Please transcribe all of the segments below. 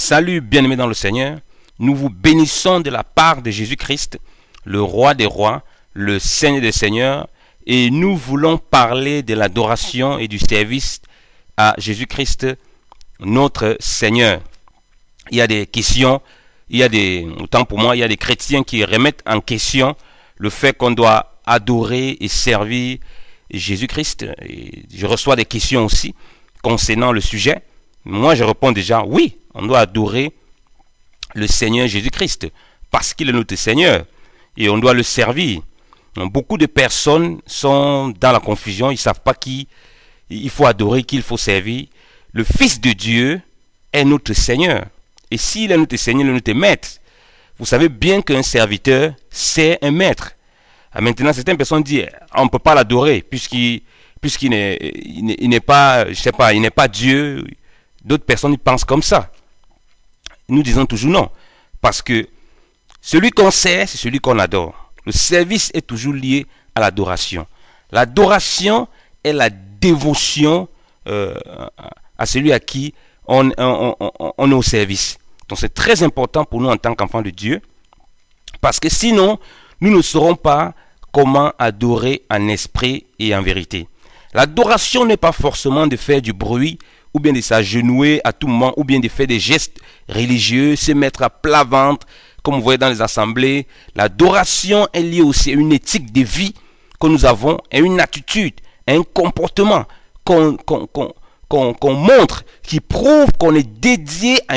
Salut bien-aimés dans le Seigneur, nous vous bénissons de la part de Jésus-Christ, le roi des rois, le Seigneur des seigneurs, et nous voulons parler de l'adoration et du service à Jésus-Christ, notre Seigneur. Il y a des questions, autant pour moi, il y a des chrétiens qui remettent en question le fait qu'on doit adorer et servir Jésus-Christ. Et je reçois des questions aussi concernant le sujet. Moi, je réponds déjà, oui, on doit adorer le Seigneur Jésus-Christ parce qu'il est notre Seigneur et on doit le servir. Donc, beaucoup de personnes sont dans la confusion, ils ne savent pas qui il faut adorer, qui il faut servir. Le Fils de Dieu est notre Seigneur. Et s'il est notre Seigneur, il est notre maître. Vous savez bien qu'un serviteur, c'est un maître. Maintenant, certaines personnes disent, on ne peut pas l'adorer puisqu'il n'est pas, je sais pas, il n'est pas Dieu. D'autres personnes pensent comme ça. Nous disons toujours non. Parce que celui qu'on sert, c'est celui qu'on adore. Le service est toujours lié à l'adoration. L'adoration est la dévotion à celui à qui on est au service. Donc c'est très important pour nous en tant qu'enfants de Dieu. Parce que sinon, nous ne saurons pas comment adorer en esprit et en vérité. L'adoration n'est pas forcément de faire du bruit, ou bien de s'agenouiller à tout moment, ou bien de faire des gestes religieux, se mettre à plat ventre, comme vous voyez dans les assemblées. L'adoration est liée aussi à une éthique de vie que nous avons, à une attitude, à un comportement qu'on montre, qui prouve qu'on est dédié à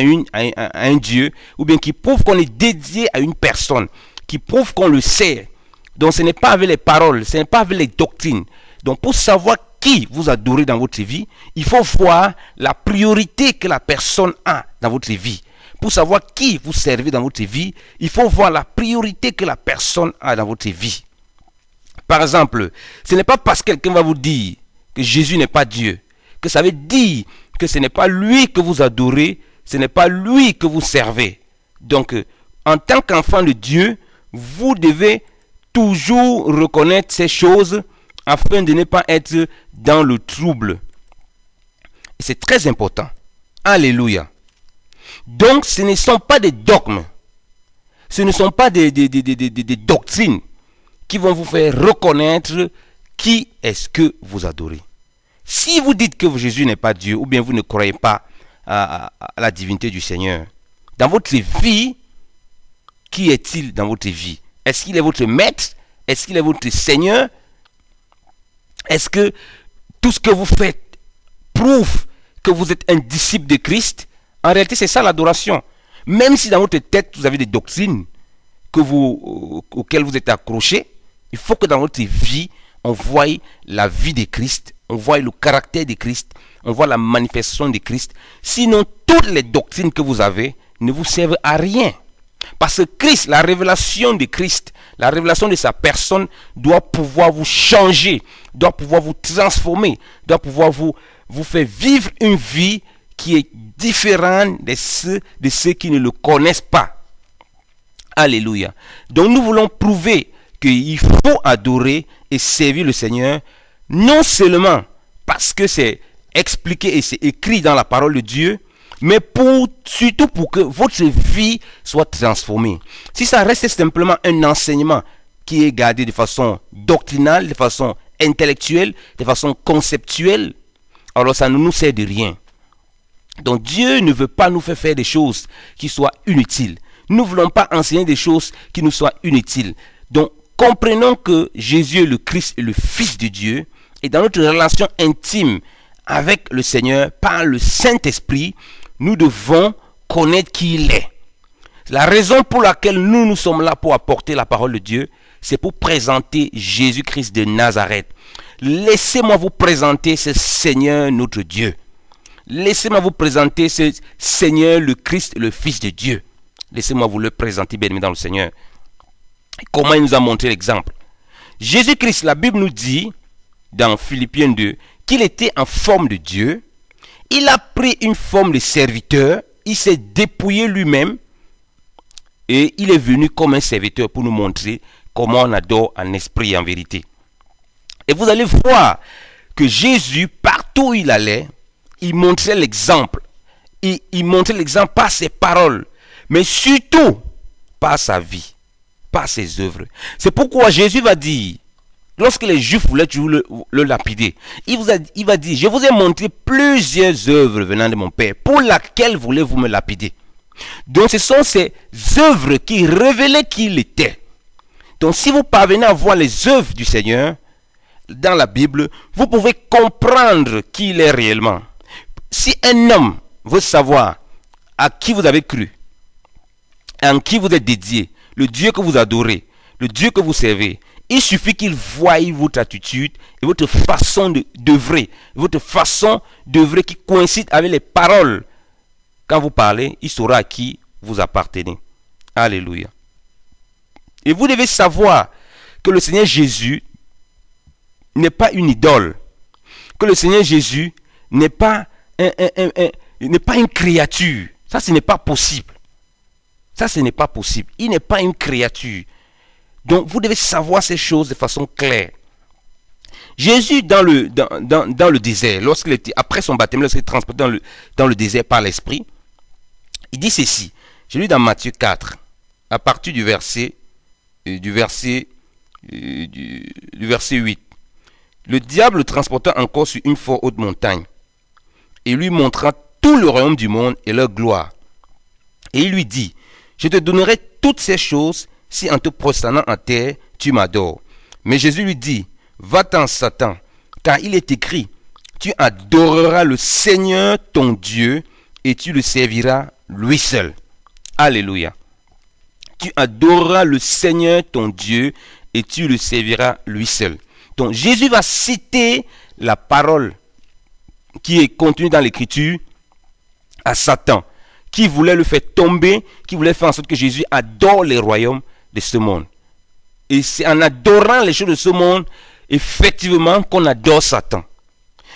un Dieu, ou bien qui prouve qu'on est dédié à une personne, qui prouve qu'on le sait. Donc ce n'est pas avec les paroles, ce n'est pas avec les doctrines. Donc pour savoir qui vous adorez dans votre vie, il faut voir la priorité que la personne a dans votre vie. Pour savoir qui vous servez dans votre vie, il faut voir la priorité que la personne a dans votre vie. Par exemple, ce n'est pas parce que quelqu'un va vous dire que Jésus n'est pas Dieu, que ça veut dire que ce n'est pas lui que vous adorez, ce n'est pas lui que vous servez. Donc, en tant qu'enfant de Dieu, vous devez toujours reconnaître ces choses afin de ne pas être dans le trouble. Et c'est très important. Alléluia. Donc, ce ne sont pas des dogmes. Ce ne sont pas des doctrines qui vont vous faire reconnaître qui est-ce que vous adorez. Si vous dites que Jésus n'est pas Dieu, ou bien vous ne croyez pas à la divinité du Seigneur, dans votre vie, qui est-il dans votre vie? Est-ce qu'il est votre maître? Est-ce qu'il est votre Seigneur? Est-ce que tout ce que vous faites prouve que vous êtes un disciple de Christ? En réalité, c'est ça l'adoration. Même si dans votre tête, vous avez des doctrines auxquelles vous êtes accrochés, il faut que dans votre vie, on voie la vie de Christ, on voie le caractère de Christ, on voit la manifestation de Christ. Sinon, toutes les doctrines que vous avez ne vous servent à rien. Parce que Christ, la révélation de Christ, la révélation de sa personne doit pouvoir vous changer, doit pouvoir vous transformer, doit pouvoir vous faire vivre une vie qui est différente de ceux qui ne le connaissent pas. Alléluia. Donc nous voulons prouver qu'il faut adorer et servir le Seigneur, non seulement parce que c'est expliqué et c'est écrit dans la parole de Dieu, mais surtout pour que votre vie soit transformée. Si ça reste simplement un enseignement qui est gardé de façon doctrinale, de façon intellectuelle, de façon conceptuelle, alors ça ne nous sert de rien. Donc Dieu ne veut pas nous faire des choses qui soient inutiles. Nous ne voulons pas enseigner des choses qui nous soient inutiles. Donc comprenons que Jésus est le Christ et le Fils de Dieu, et dans notre relation intime avec le Seigneur, par le Saint-Esprit, nous devons connaître qui il est. La raison pour laquelle nous sommes là pour apporter la parole de Dieu, c'est pour présenter Jésus-Christ de Nazareth. Laissez-moi vous présenter ce Seigneur notre Dieu. Laissez-moi vous présenter ce Seigneur le Christ, le Fils de Dieu. Laissez-moi vous le présenter, bien-aimé dans le Seigneur. Comment il nous a montré l'exemple? Jésus-Christ, la Bible nous dit, dans Philippiens 2, qu'il était en forme de Dieu. Il a pris une forme de serviteur, il s'est dépouillé lui-même et il est venu comme un serviteur pour nous montrer comment on adore en esprit et en vérité. Et vous allez voir que Jésus, partout où il allait, il montrait l'exemple. il montrait l'exemple par ses paroles, mais surtout par sa vie, par ses œuvres. C'est pourquoi Jésus va dire, lorsque les Juifs voulaient toujours le lapider, il va dire, je vous ai montré plusieurs œuvres venant de mon Père, pour laquelle voulez-vous me lapider? Donc ce sont ces œuvres qui révélaient qui il était. Donc si vous parvenez à voir les œuvres du Seigneur dans la Bible, vous pouvez comprendre qui il est réellement. Si un homme veut savoir à qui vous avez cru, en qui vous êtes dédié, le Dieu que vous adorez, le Dieu que vous servez, il suffit qu'il voie votre attitude et votre façon d'œuvrer, votre façon d'œuvrer qui coïncide avec les paroles. Quand vous parlez, il saura à qui vous appartenez. Alléluia. Et vous devez savoir que le Seigneur Jésus n'est pas une idole, que le Seigneur Jésus n'est pas une créature. Ça, ce n'est pas possible. Ça, ce n'est pas possible. Il n'est pas une créature. Donc, vous devez savoir ces choses de façon claire. Jésus, dans le désert, lorsqu'il était, après son baptême, lorsqu'il est transporté dans le désert par l'Esprit, il dit ceci. Je lis dans Matthieu 4, à partir du verset 8. Le diable le transporta encore sur une fort haute montagne et lui montra tout le royaume du monde et leur gloire. Et il lui dit, je te donnerai toutes ces choses si en te prosternant en terre, tu m'adores. Mais Jésus lui dit, va-t'en Satan, car il est écrit, tu adoreras le Seigneur ton Dieu et tu le serviras lui seul. Alléluia. Tu adoreras le Seigneur ton Dieu et tu le serviras lui seul. Donc Jésus va citer la parole qui est contenue dans l'écriture à Satan, qui voulait le faire tomber, qui voulait faire en sorte que Jésus adore les royaumes de ce monde. Et c'est en adorant les choses de ce monde, effectivement, qu'on adore Satan.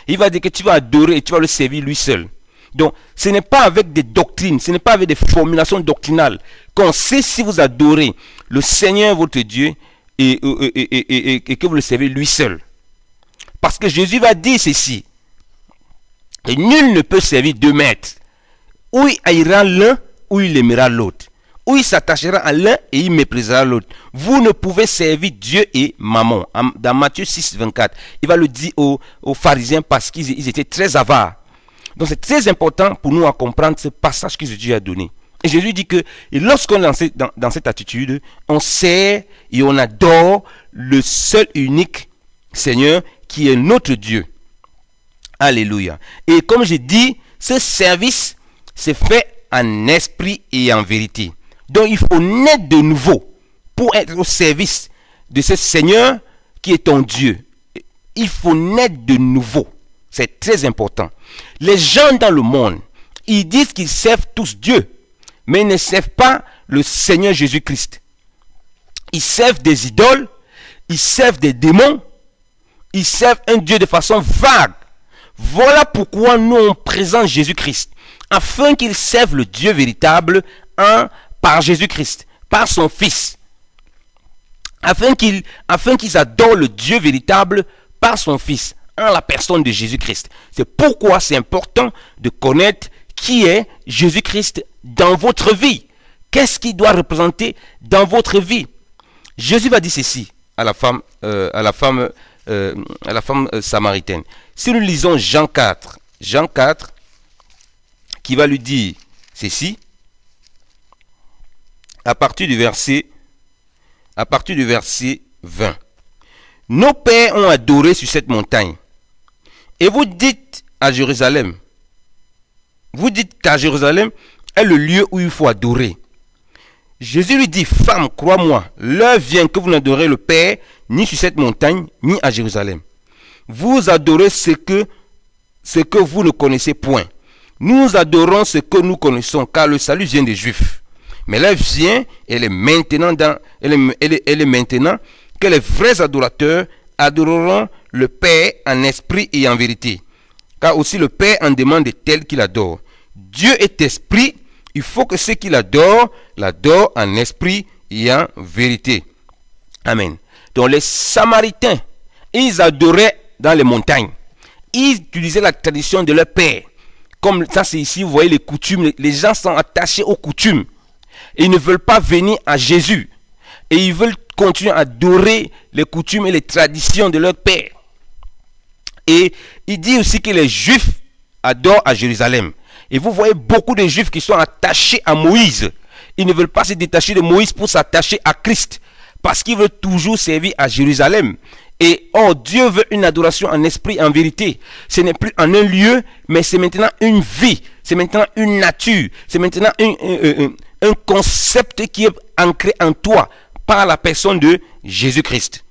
Il va dire que tu vas adorer et tu vas le servir lui seul. Donc, ce n'est pas avec des doctrines, ce n'est pas avec des formulations doctrinales qu'on sait si vous adorez le Seigneur votre Dieu et que vous le servez lui seul. Parce que Jésus va dire ceci. Et nul ne peut servir deux maîtres. Ou il haïra l'un, ou il aimera l'autre. Ou il s'attachera à l'un et il méprisera l'autre. Vous ne pouvez servir Dieu et Mammon. Dans Matthieu 6, 24, il va le dire aux pharisiens parce qu'ils étaient très avares. Donc c'est très important pour nous à comprendre ce passage que Jésus a donné. Et Jésus dit que lorsqu'on est dans cette attitude, on sert et on adore le seul unique Seigneur qui est notre Dieu. Alléluia. Et comme j'ai dit, ce service c'est fait en esprit et en vérité. Donc il faut naître de nouveau pour être au service de ce Seigneur qui est ton Dieu. Il faut naître de nouveau. C'est très important. Les gens dans le monde, ils disent qu'ils servent tous Dieu, mais ils ne servent pas le Seigneur Jésus-Christ. Ils servent des idoles, ils servent des démons, ils servent un Dieu de façon vague. Voilà pourquoi nous on présente Jésus-Christ, afin qu'il serve le Dieu véritable par Jésus-Christ, par son Fils. Afin qu'ils adorent le Dieu véritable par son Fils, en la personne de Jésus-Christ. C'est pourquoi c'est important de connaître qui est Jésus-Christ dans votre vie. Qu'est-ce qu'il doit représenter dans votre vie? Jésus va dire ceci à la femme samaritaine. Si nous lisons Jean 4, qui va lui dire ceci, à partir du verset 20. Nos pères ont adoré sur cette montagne. Et vous dites qu'à Jérusalem est le lieu où il faut adorer. Jésus lui dit, femme, crois-moi, l'heure vient que vous n'adorez le Père ni sur cette montagne, ni à Jérusalem. Vous adorez ce que vous ne connaissez point. Nous adorons ce que nous connaissons, car le salut vient des Juifs. Mais l'heure vient, elle est maintenant que les vrais adorateurs adoreront le Père en esprit et en vérité. Car aussi le Père en demande de tels qu'il adore. Dieu est esprit, il faut que ceux qui l'adorent en esprit et en vérité. Amen. Donc les Samaritains, ils adoraient dans les montagnes. Ils utilisaient la tradition de leur Père. Comme ça, c'est ici, vous voyez les coutumes. Les gens sont attachés aux coutumes. Et ils ne veulent pas venir à Jésus. Et ils veulent continuer à adorer les coutumes et les traditions de leur père. Et il dit aussi que les Juifs adorent à Jérusalem. Et vous voyez beaucoup de Juifs qui sont attachés à Moïse. Ils ne veulent pas se détacher de Moïse pour s'attacher à Christ. Parce qu'ils veulent toujours servir à Jérusalem. Et Dieu veut une adoration en esprit et en vérité. Ce n'est plus en un lieu, mais c'est maintenant une vie. C'est maintenant une nature. C'est maintenant un concept qui est ancré en toi par la personne de Jésus-Christ.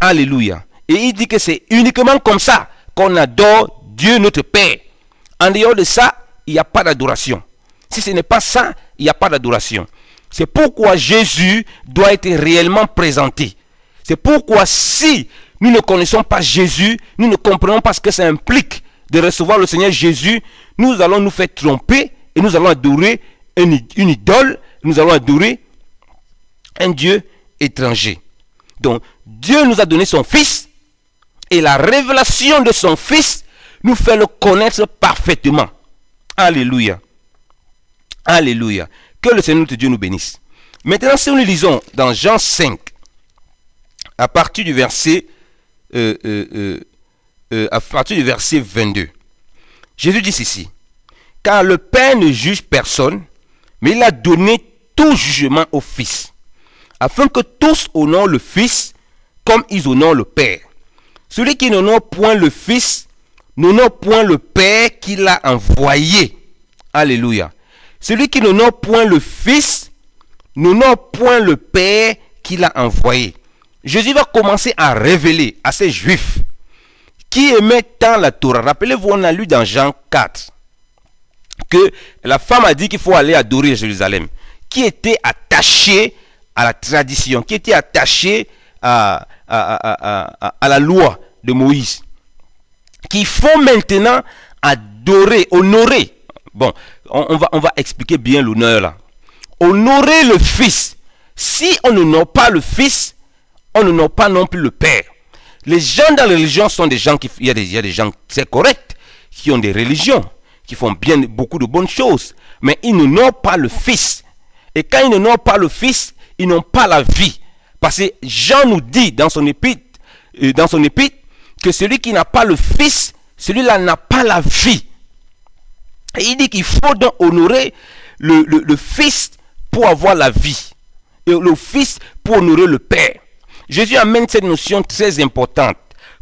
Alléluia. Et il dit que c'est uniquement comme ça qu'on adore Dieu notre Père. En dehors de ça, il n'y a pas d'adoration. Si ce n'est pas ça, il n'y a pas d'adoration. C'est pourquoi Jésus doit être réellement présenté. C'est pourquoi si nous ne connaissons pas Jésus, nous ne comprenons pas ce que ça implique de recevoir le Seigneur Jésus, nous allons nous faire tromper et nous allons adorer une idole, nous allons adorer un Dieu étranger. Donc, Dieu nous a donné son Fils et la révélation de son Fils nous fait le connaître parfaitement. Alléluia. Alléluia. Que le Seigneur notre Dieu nous bénisse. Maintenant, si nous lisons dans Jean 5, à partir du verset 22, Jésus dit ceci: car le Père ne juge personne, mais il a donné tout jugement au Fils, afin que tous honorent le Fils comme ils honorent le Père. Celui qui n'honore point le Fils n'honore point le Père qui l'a envoyé. Alléluia. Celui qui n'honore point le Fils n'honore point le Père qui l'a envoyé. Jésus va commencer à révéler à ces Juifs qui aimaient tant la Torah. Rappelez-vous, on a lu dans Jean 4 que la femme a dit qu'il faut aller adorer à Jérusalem, qui était attachée à la tradition, qui était attachée à la loi de Moïse, qu'il faut maintenant adorer, honorer. Bon, on va expliquer bien l'honneur là. Honorer le Fils. Si on n'honore pas le Fils, on n'honore pas non plus le Père. Les gens dans les religions sont des gens il y a des gens très corrects, qui ont des religions, qui font bien beaucoup de bonnes choses, mais ils n'honorent pas le Fils. Et quand ils n'honorent pas le Fils, ils n'ont pas la vie. Parce que Jean nous dit dans son épître, que celui qui n'a pas le Fils, celui-là n'a pas la vie. Et il dit qu'il faut donc honorer le Fils pour avoir la vie. Et le Fils pour honorer le Père. Jésus amène cette notion très importante.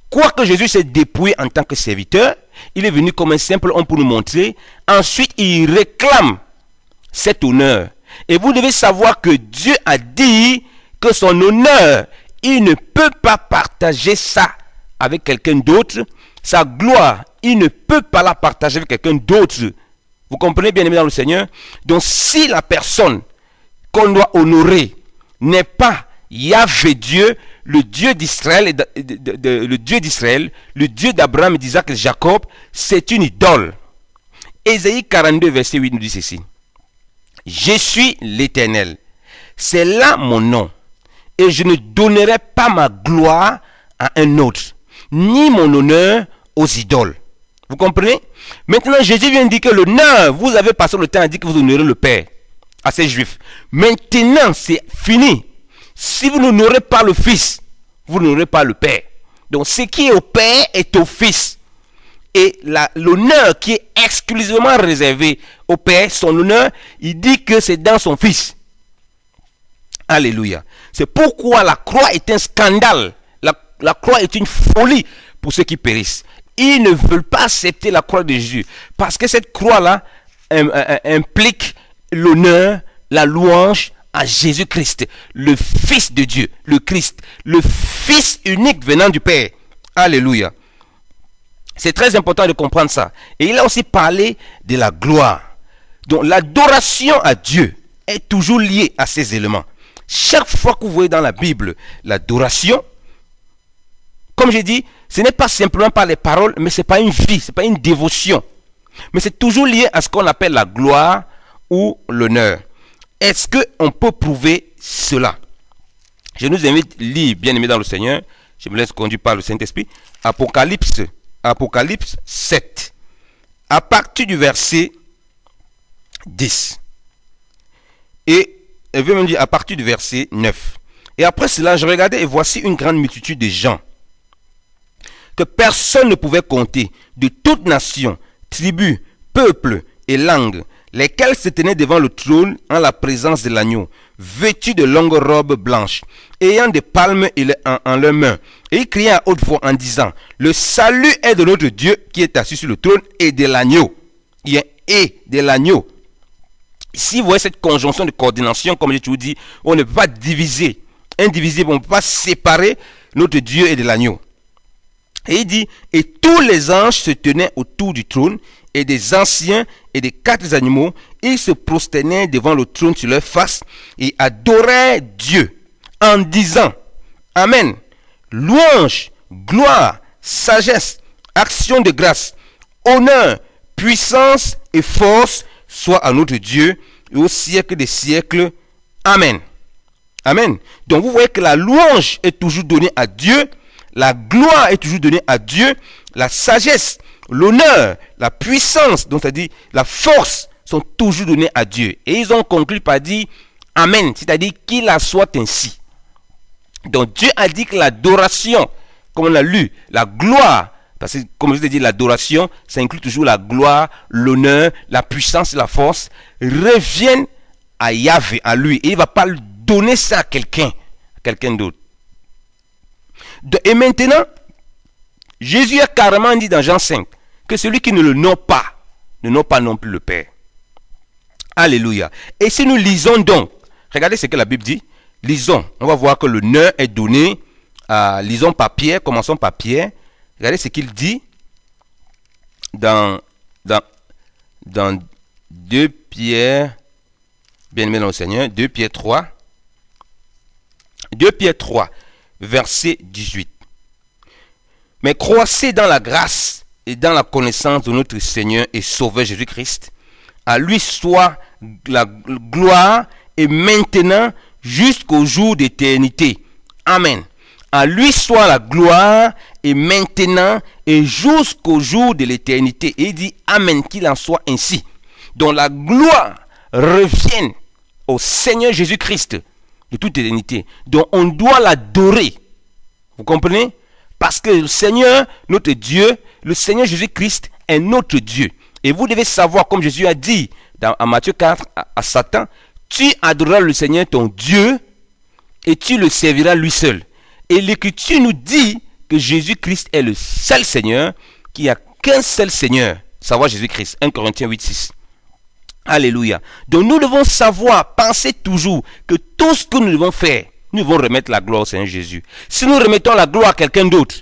Quoique Jésus s'est dépouillé en tant que serviteur, il est venu comme un simple homme pour nous montrer. Ensuite, il réclame cet honneur. Et vous devez savoir que Dieu a dit que son honneur, il ne peut pas partager ça avec quelqu'un d'autre. Sa gloire, il ne peut pas la partager avec quelqu'un d'autre. Vous comprenez bien aimé dans le Seigneur? Donc si la personne qu'on doit honorer n'est pas Yahvé Dieu, le Dieu d'Israël, le Dieu d'Abraham, d'Isaac et de Jacob, c'est une idole. Ésaïe 42, verset 8 nous dit ceci: je suis l'Éternel, c'est là mon nom, et je ne donnerai pas ma gloire à un autre, ni mon honneur aux idoles. Vous comprenez? Maintenant, Jésus vient dire que l'honneur, vous avez passé le temps à dire que vous honorez le Père à ces Juifs. Maintenant, c'est fini. Si vous n'honorez pas le Fils, vous n'honorez pas le Père. Donc, ce qui est au Père est au Fils. Et l'honneur qui est exclusivement réservé au Père, son honneur, il dit que c'est dans son Fils. Alléluia. C'est pourquoi la croix est un scandale. La croix est une folie pour ceux qui périssent. Ils ne veulent pas accepter la croix de Jésus. Parce que cette croix-là implique l'honneur, la louange à Jésus-Christ, le Fils de Dieu, le Christ, le Fils unique venant du Père. Alléluia. C'est très important de comprendre ça. Et il a aussi parlé de la gloire. Donc l'adoration à Dieu est toujours liée à ces éléments. Chaque fois que vous voyez dans la Bible l'adoration, comme j'ai dit, ce n'est pas simplement par les paroles, mais ce n'est pas une vie, ce n'est pas une dévotion. Mais c'est toujours lié à ce qu'on appelle la gloire ou l'honneur. Est-ce qu'on peut prouver cela? Je nous invite à lire, bien aimé dans le Seigneur, je me laisse conduire par le Saint-Esprit, Apocalypse 7. à partir du verset 10. Et elle veut même dire à partir du verset 9. Et après cela, je regardais et voici une grande multitude de gens que personne ne pouvait compter, de toute nation, tribu, peuple et langue, lesquels se tenaient devant le trône en la présence de l'agneau, vêtus de longues robes blanches, ayant des palmes en leurs mains. Et ils criaient à haute voix en disant, le salut est de notre Dieu qui est assis sur le trône et de l'agneau. Il y a et de l'agneau. Ici, vous voyez cette conjonction de coordination, comme je vous dis, on ne peut pas diviser, indivisible, on ne peut pas séparer notre Dieu et de l'agneau. Et il dit, et tous les anges se tenaient autour du trône, et des anciens et des 4 animaux, ils se prosternaient devant le trône sur leur face, et adoraient Dieu, en disant, Amen, louange, gloire, sagesse, action de grâce, honneur, puissance et force, soit à notre Dieu, et au siècle des siècles. Amen. Amen. Donc vous voyez que la louange est toujours donnée à Dieu, la gloire est toujours donnée à Dieu, la sagesse, l'honneur, la puissance, donc c'est-à-dire la force, sont toujours donnés à Dieu. Et ils ont conclu par dire Amen, c'est-à-dire qu'il en soit ainsi. Donc Dieu a dit que l'adoration, comme on l'a lu, la gloire, parce que comme je vous ai dit, l'adoration, ça inclut toujours la gloire, l'honneur, la puissance et la force, reviennent à Yahvé, à lui. Et il ne va pas donner ça à quelqu'un d'autre. Et maintenant, Jésus a carrément dit dans Jean 5 que celui qui ne le nomme pas, ne nomme pas non plus le Père. Alléluia. Et si nous lisons donc, regardez ce que la Bible dit, lisons, on va voir que le nom est donné, lisons par Pierre, commençons par Pierre. Regardez ce qu'il dit dans 2 Pierre, bien-aimé dans le Seigneur, 2 Pierre 3, 2 Pierre 3, verset 18. Mais croissez dans la grâce et dans la connaissance de notre Seigneur et Sauveur Jésus-Christ. À lui soit la gloire et maintenant jusqu'au jour d'éternité. Amen. À lui soit la gloire et maintenant et jusqu'au jour de l'éternité. Et il dit Amen, qu'il en soit ainsi. Donc la gloire revienne au Seigneur Jésus-Christ de toute éternité. Donc on doit l'adorer. Vous comprenez? Parce que le Seigneur, notre Dieu, le Seigneur Jésus-Christ est notre Dieu. Et vous devez savoir, comme Jésus a dit dans Matthieu 4 à Satan, tu adoreras le Seigneur ton Dieu et tu le serviras lui seul. Et l'Écriture nous dit que Jésus-Christ est le seul Seigneur, qu'il n'y a qu'un seul Seigneur, savoir Jésus-Christ. 1 Corinthiens 8, 6. Alléluia. Donc nous devons savoir, penser toujours que tout ce que nous devons faire, nous devons remettre la gloire au Seigneur Jésus. Si nous remettons la gloire à quelqu'un d'autre,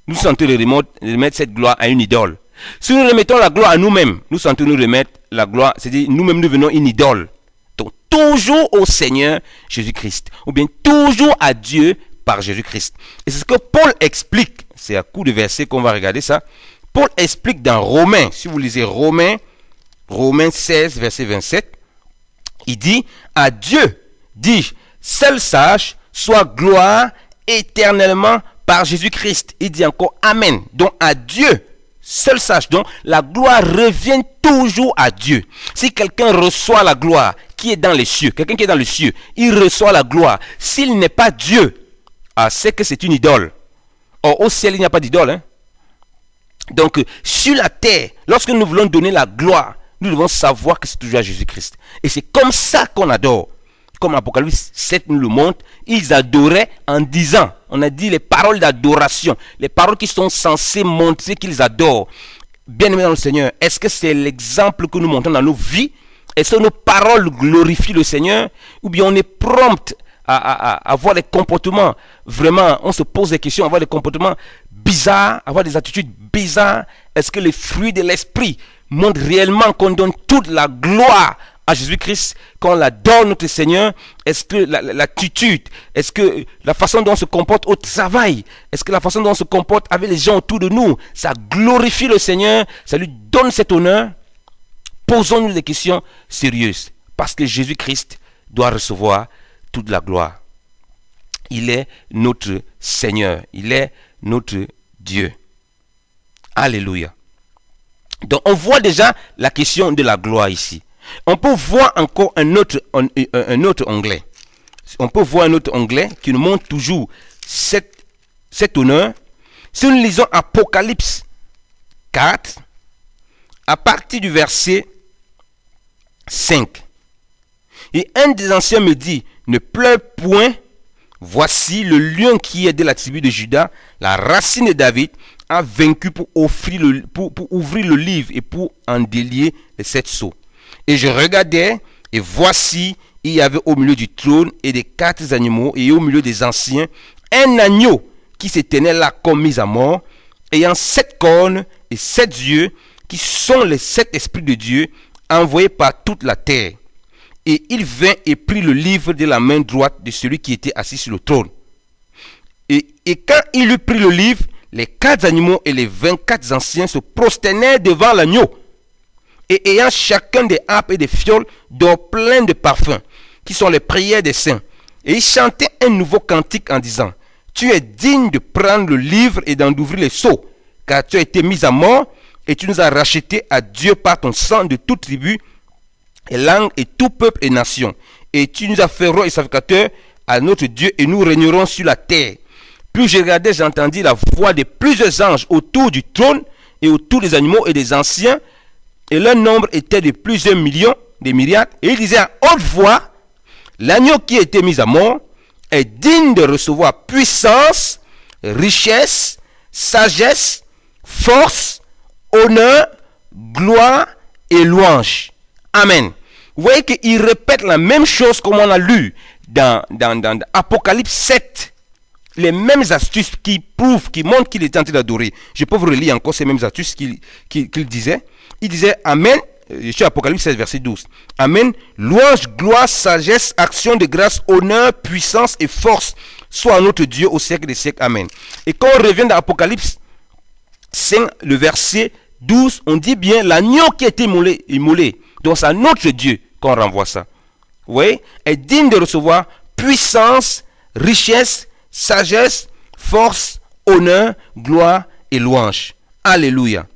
nous sentons remettre cette gloire à une idole. Si nous remettons la gloire à nous-mêmes, nous sentons nous remettre la gloire, c'est-à-dire nous-mêmes nous devenons une idole. Donc toujours au Seigneur Jésus-Christ, ou bien toujours à Dieu par Jésus-Christ. Et c'est ce que Paul explique, c'est à coup de verset qu'on va regarder ça. Paul explique dans Romains, si vous lisez Romains 16, verset 27, il dit, à Dieu, dis, seul sage, soit gloire éternellement par Jésus-Christ. Il dit encore Amen. Donc à Dieu, seul sage. Donc la gloire revient toujours à Dieu. Si quelqu'un reçoit la gloire qui est dans les cieux, quelqu'un qui est dans les cieux, il reçoit la gloire. S'il n'est pas Dieu, c'est que c'est une idole. Or au ciel, il n'y a pas d'idole. Hein? Donc sur la terre, lorsque nous voulons donner la gloire, nous devons savoir que c'est toujours à Jésus-Christ. Et c'est comme ça qu'on adore. Comme Apocalypse 7 nous le montre, ils adoraient en disant, on a dit les paroles d'adoration, les paroles qui sont censées montrer qu'ils adorent. Bien-aimés dans le Seigneur, est-ce que c'est l'exemple que nous montrons dans nos vies? Est-ce que nos paroles glorifient le Seigneur? Ou bien on est prompt à avoir des comportements, vraiment, on se pose des questions, avoir des comportements bizarres, avoir des attitudes bizarres? Est-ce que les fruits de l'esprit montrent réellement qu'on donne toute la gloire à Jésus-Christ, qu'on adore notre Seigneur? Est-ce que l'attitude, est-ce que la façon dont on se comporte au travail, est-ce que la façon dont on se comporte avec les gens autour de nous, ça glorifie le Seigneur, ça lui donne cet honneur? Posons-nous des questions sérieuses, parce que Jésus-Christ doit recevoir toute la gloire. Il est notre Seigneur, il est notre Dieu. Alléluia. Donc on voit déjà la question de la gloire ici. On peut voir encore un autre onglet. On peut voir un autre onglet qui nous montre toujours cet honneur. Si nous lisons Apocalypse 4, à partir du verset 5. Et un des anciens me dit, ne pleure point, voici le lion qui est de la tribu de Juda, la racine de David, a vaincu pour ouvrir le livre et pour en délier les 7 sceaux. Et je regardais, et voici, il y avait au milieu du trône et des 4 animaux, et au milieu des anciens, un agneau qui se tenait là comme mis à mort, ayant 7 cornes et 7 yeux, qui sont les 7 esprits de Dieu, envoyés par toute la terre. Et il vint et prit le livre de la main droite de celui qui était assis sur le trône. Et quand il eut pris le livre, les 4 animaux et les 24 anciens se prosternèrent devant l'agneau, et ayant chacun des harpes et des fioles d'or plein de parfums, qui sont les prières des saints. Et ils chantaient un nouveau cantique en disant, tu es digne de prendre le livre et d'en ouvrir les sceaux, car tu as été mis à mort, et tu nous as rachetés à Dieu par ton sang de toute tribu, et langue, et tout peuple et nation. Et tu nous as fait rois et sacrificateurs à notre Dieu, et nous régnerons sur la terre. Puis je regardais, j'entendis la voix de plusieurs anges autour du trône, et autour des animaux et des anciens, et leur nombre était de plusieurs millions, des myriades, et ils disaient à haute voix, l'agneau qui a été mis à mort est digne de recevoir puissance, richesse, sagesse, force, honneur, gloire et louange. Amen. Vous voyez qu'il répète la même chose comme on a lu dans Apocalypse 7. Les mêmes astuces qui prouvent, qui montrent qu'il est en train d'adorer. Je peux vous relire encore ces mêmes astuces qu'il disait. Il disait Amen. Je suis Apocalypse 7, verset 12. Amen. Louange, gloire, sagesse, action de grâce, honneur, puissance et force soit à notre Dieu au siècle des siècles. Amen. Et quand on revient dans Apocalypse 5, le verset 12, on dit bien l'agneau qui a été immolé. Donc c'est à notre Dieu qu'on renvoie ça. Vous voyez, est digne de recevoir puissance, richesse, sagesse, force, honneur, gloire et louange. Alléluia.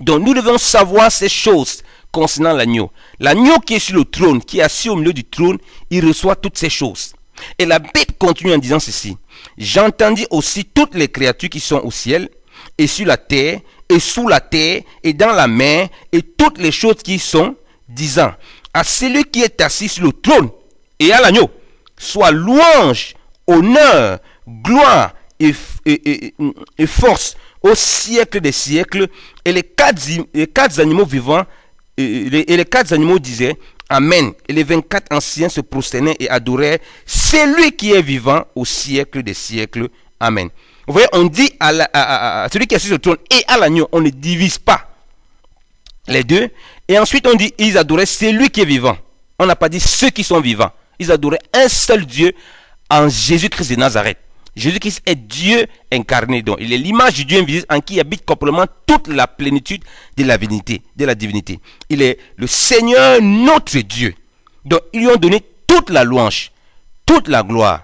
Donc nous devons savoir ces choses concernant l'agneau. L'agneau qui est sur le trône, qui est assis au milieu du trône, il reçoit toutes ces choses. Et la Bible continue en disant ceci. J'entendis aussi toutes les créatures qui sont au ciel, et sur la terre, et sous la terre, et dans la mer, et toutes les choses qui y sont, disant à celui qui est assis sur le trône et à l'agneau, soit louange, honneur, gloire et force au siècle des siècles. Et les quatre animaux vivants, et les 4 animaux disaient Amen. Et les 24 anciens se prosternaient et adoraient celui qui est vivant au siècle des siècles. Amen. Vous voyez, on dit à celui qui est assis sur le trône et à l'agneau, on ne divise pas les deux. Et ensuite on dit, ils adoraient celui qui est vivant. On n'a pas dit ceux qui sont vivants. Ils adoraient un seul Dieu en Jésus-Christ de Nazareth. Jésus-Christ est Dieu incarné. Donc il est l'image du Dieu invisible en qui habite complètement toute la plénitude de la divinité. Il est le Seigneur notre Dieu. Donc ils lui ont donné toute la louange, toute la gloire,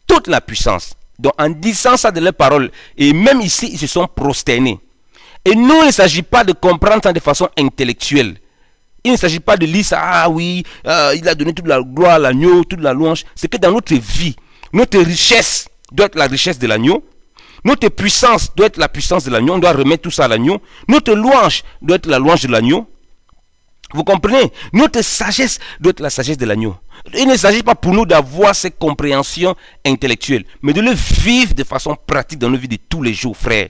toute la puissance. Donc en disant ça de leurs paroles, et même ici, ils se sont prosternés. Et nous, il ne s'agit pas de comprendre ça de façon intellectuelle. Il ne s'agit pas de lire ça, ah oui, il a donné toute la gloire à l'agneau, toute la louange. C'est que dans notre vie, notre richesse doit être la richesse de l'agneau. Notre puissance doit être la puissance de l'agneau. On doit remettre tout ça à l'agneau. Notre louange doit être la louange de l'agneau. Vous comprenez? Notre sagesse doit être la sagesse de l'agneau. Il ne s'agit pas pour nous d'avoir cette compréhension intellectuelle, mais de le vivre de façon pratique dans nos vies de tous les jours, frères.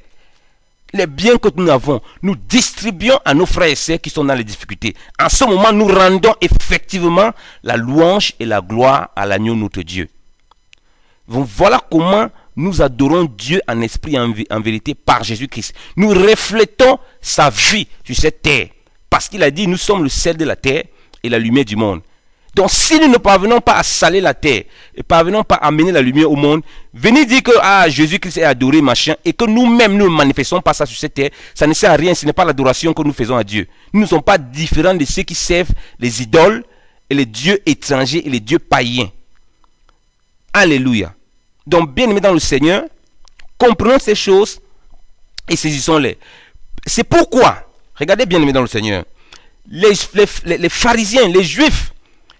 Les biens que nous avons, nous distribuons à nos frères et sœurs qui sont dans les difficultés. En ce moment, nous rendons effectivement la louange et la gloire à l'agneau notre Dieu. Donc, voilà comment nous adorons Dieu en esprit et en vérité par Jésus-Christ. Nous reflétons sa vie sur cette terre. Parce qu'il a dit, nous sommes le sel de la terre et la lumière du monde. Donc si nous ne parvenons pas à saler la terre, et parvenons pas à amener la lumière au monde, venez dire que Jésus-Christ est adoré, machin, et que nous-mêmes nous ne manifestons pas ça sur cette terre, ça ne sert à rien, ce n'est pas l'adoration que nous faisons à Dieu. Nous ne sommes pas différents de ceux qui servent les idoles et les dieux étrangers et les dieux païens. Alléluia. Donc bien aimés dans le Seigneur, comprenons ces choses et saisissons-les. C'est pourquoi Regardez bien aimé dans le Seigneur. Les pharisiens, les juifs,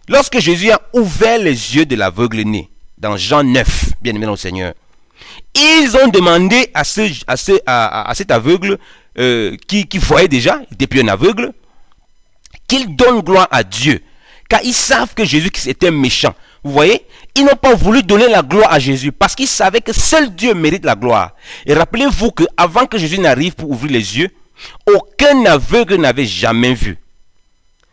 lorsque Jésus a ouvert les yeux de l'aveugle-né, dans Jean 9, bien aimé dans le Seigneur, ils ont demandé à cet aveugle qui voyait déjà, depuis un aveugle, qu'il donne gloire à Dieu. Car ils savent que Jésus était méchant. Vous voyez, ils n'ont pas voulu donner la gloire à Jésus parce qu'ils savaient que seul Dieu mérite la gloire. Et rappelez-vous qu'avant que Jésus n'arrive pour ouvrir les yeux, aucun aveugle n'avait jamais vu.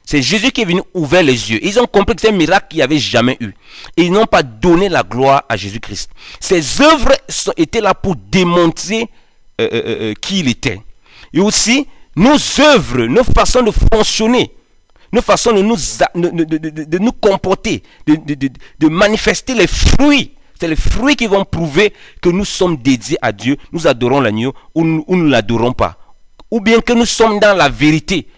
C'est Jésus qui est venu ouvrir les yeux. Ils ont compris que c'est un miracle qu'il n'y avait jamais eu. Et ils n'ont pas donné la gloire à Jésus-Christ. Ses œuvres étaient là pour démontrer qui il était. Et aussi, nos œuvres, nos façons de fonctionner, nos façons de nous comporter, de manifester les fruits. C'est les fruits qui vont prouver que nous sommes dédiés à Dieu. Nous adorons l'agneau ou nous ne l'adorons pas. Ou bien que nous sommes dans la vérité,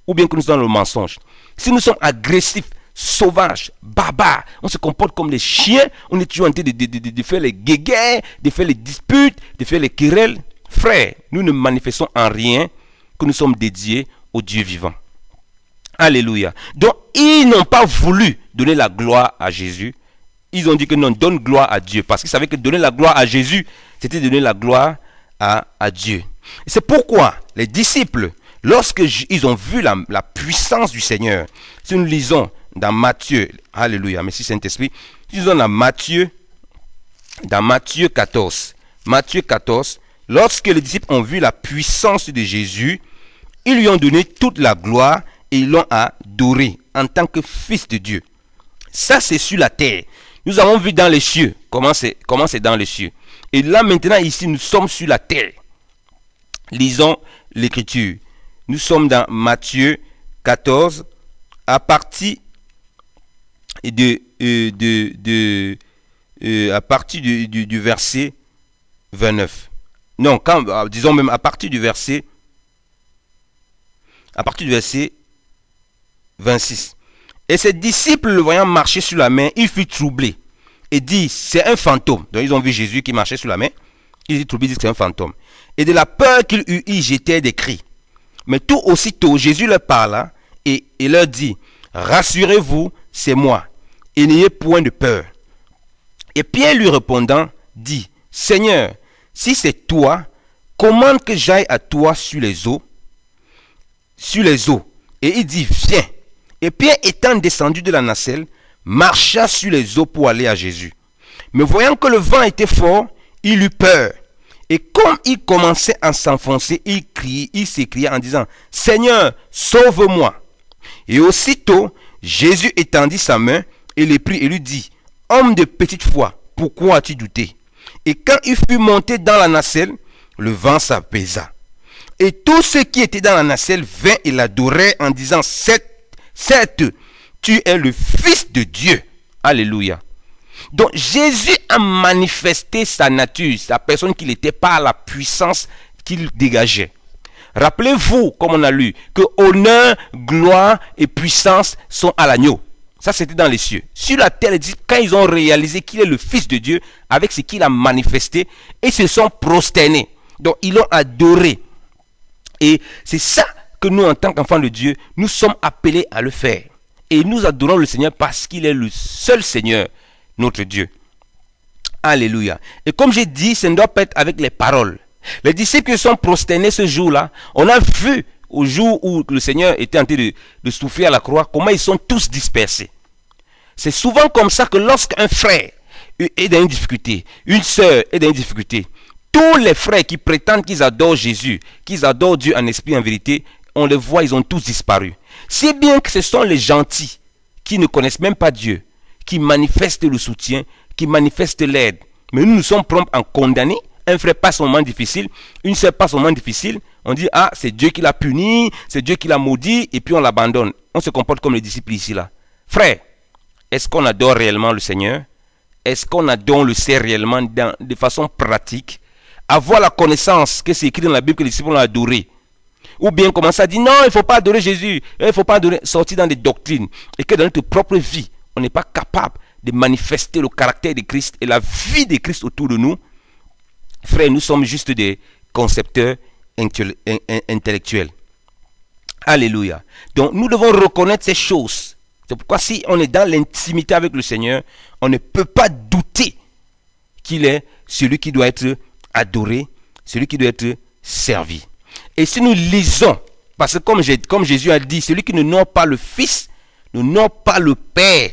ou bien que nous sommes dans le mensonge. Si nous sommes agressifs, sauvages, barbares, on se comporte comme des chiens, on est toujours en train de faire les guéguerres, de faire les disputes, de faire les querelles. Frères, nous ne manifestons en rien que nous sommes dédiés au Dieu vivant. Alléluia. Donc, ils n'ont pas voulu donner la gloire à Jésus. Ils ont dit que non, donne gloire à Dieu. Parce qu'ils savaient que donner la gloire à Jésus, c'était donner la gloire à Dieu. Et c'est pourquoi les disciples, lorsqu'ils ont vu la puissance du Seigneur, si nous lisons dans Matthieu, alléluia, merci Saint-Esprit, si nous lisons dans Matthieu 14, lorsque les disciples ont vu la puissance de Jésus, ils lui ont donné toute la gloire et ils l'ont adoré en tant que fils de Dieu. Ça, c'est sur la terre. Nous avons vu dans les cieux comment c'est dans les cieux. Et là, maintenant, ici, nous sommes sur la terre. Lisons l'écriture. Nous sommes dans Matthieu 14, à partir du verset 29. Non, disons même à partir du verset 26. Et ses disciples, le voyant marcher sur la mer, il fut troublé et dit, c'est un fantôme. Donc ils ont vu Jésus qui marchait sur la mer. Ils étaient troublés, ils disent c'est un fantôme. Et de la peur qu'il eut, ils jetaient des cris. Mais tout aussitôt, Jésus leur parla et leur dit, rassurez-vous, c'est moi, et n'ayez point de peur. Et Pierre lui répondant, dit, Seigneur, si c'est toi, commande que j'aille à toi sur les eaux. Et il dit, viens. Et Pierre étant descendu de la nacelle, marcha sur les eaux pour aller à Jésus. Mais voyant que le vent était fort, il eut peur. Et comme il commençait à s'enfoncer, il s'écria en disant, Seigneur, sauve-moi. Et aussitôt, Jésus étendit sa main et le prit et lui dit, homme de petite foi, pourquoi as-tu douté? Et quand il fut monté dans la nacelle, le vent s'apaisa. Et tous ceux qui étaient dans la nacelle vinrent et l'adoraient en disant, certes, tu es le Fils de Dieu. Alléluia. Donc Jésus a manifesté sa nature, sa personne qu'il était par la puissance qu'il dégageait. Rappelez-vous, comme on a lu, que honneur, gloire et puissance sont à l'agneau. Ça, c'était dans les cieux. Sur la terre, quand ils ont réalisé qu'il est le Fils de Dieu, avec ce qu'il a manifesté, ils se sont prosternés. Donc, ils l'ont adoré. Et c'est ça que nous, en tant qu'enfants de Dieu, nous sommes appelés à le faire. Et nous adorons le Seigneur parce qu'il est le seul Seigneur, notre Dieu. Alléluia. Et comme j'ai dit, ça ne doit pas être avec les paroles. Les disciples qui sont prosternés ce jour-là, on a vu au jour où le Seigneur était en train de souffrir à la croix, comment ils sont tous dispersés. C'est souvent comme ça que lorsqu'un frère est dans une difficulté, une sœur est dans une difficulté, tous les frères qui prétendent qu'ils adorent Jésus, qu'ils adorent Dieu en esprit et en vérité, on les voit, ils ont tous disparu. C'est bien que ce sont les gentils qui ne connaissent même pas Dieu, qui manifestent le soutien, qui manifestent l'aide. Mais nous sommes prompts à condamner. Un frère passe un moment difficile, une sœur passe un moment difficile, on dit, ah, c'est Dieu qui l'a puni, c'est Dieu qui l'a maudit, et puis on l'abandonne. On se comporte comme les disciples ici là. Frère, est-ce qu'on adore réellement le Seigneur? Est-ce qu'on adore le sait réellement de façon pratique? Avoir la connaissance que c'est écrit dans la Bible que les disciples l'ont adoré. Ou bien commencer à dire, non, il ne faut pas adorer Jésus, il ne faut pas adorer, sortir dans des doctrines. Et que dans notre propre vie, on n'est pas capable de manifester le caractère de Christ et la vie de Christ autour de nous. Frère, nous sommes juste des concepteurs intellectuels. Alléluia. Donc nous devons reconnaître ces choses. C'est pourquoi si on est dans l'intimité avec le Seigneur, on ne peut pas douter qu'il est celui qui doit être adoré, celui qui doit être servi. Et si nous lisons, parce que comme Jésus a dit, celui qui ne honore pas le Fils, ne honore pas le Père.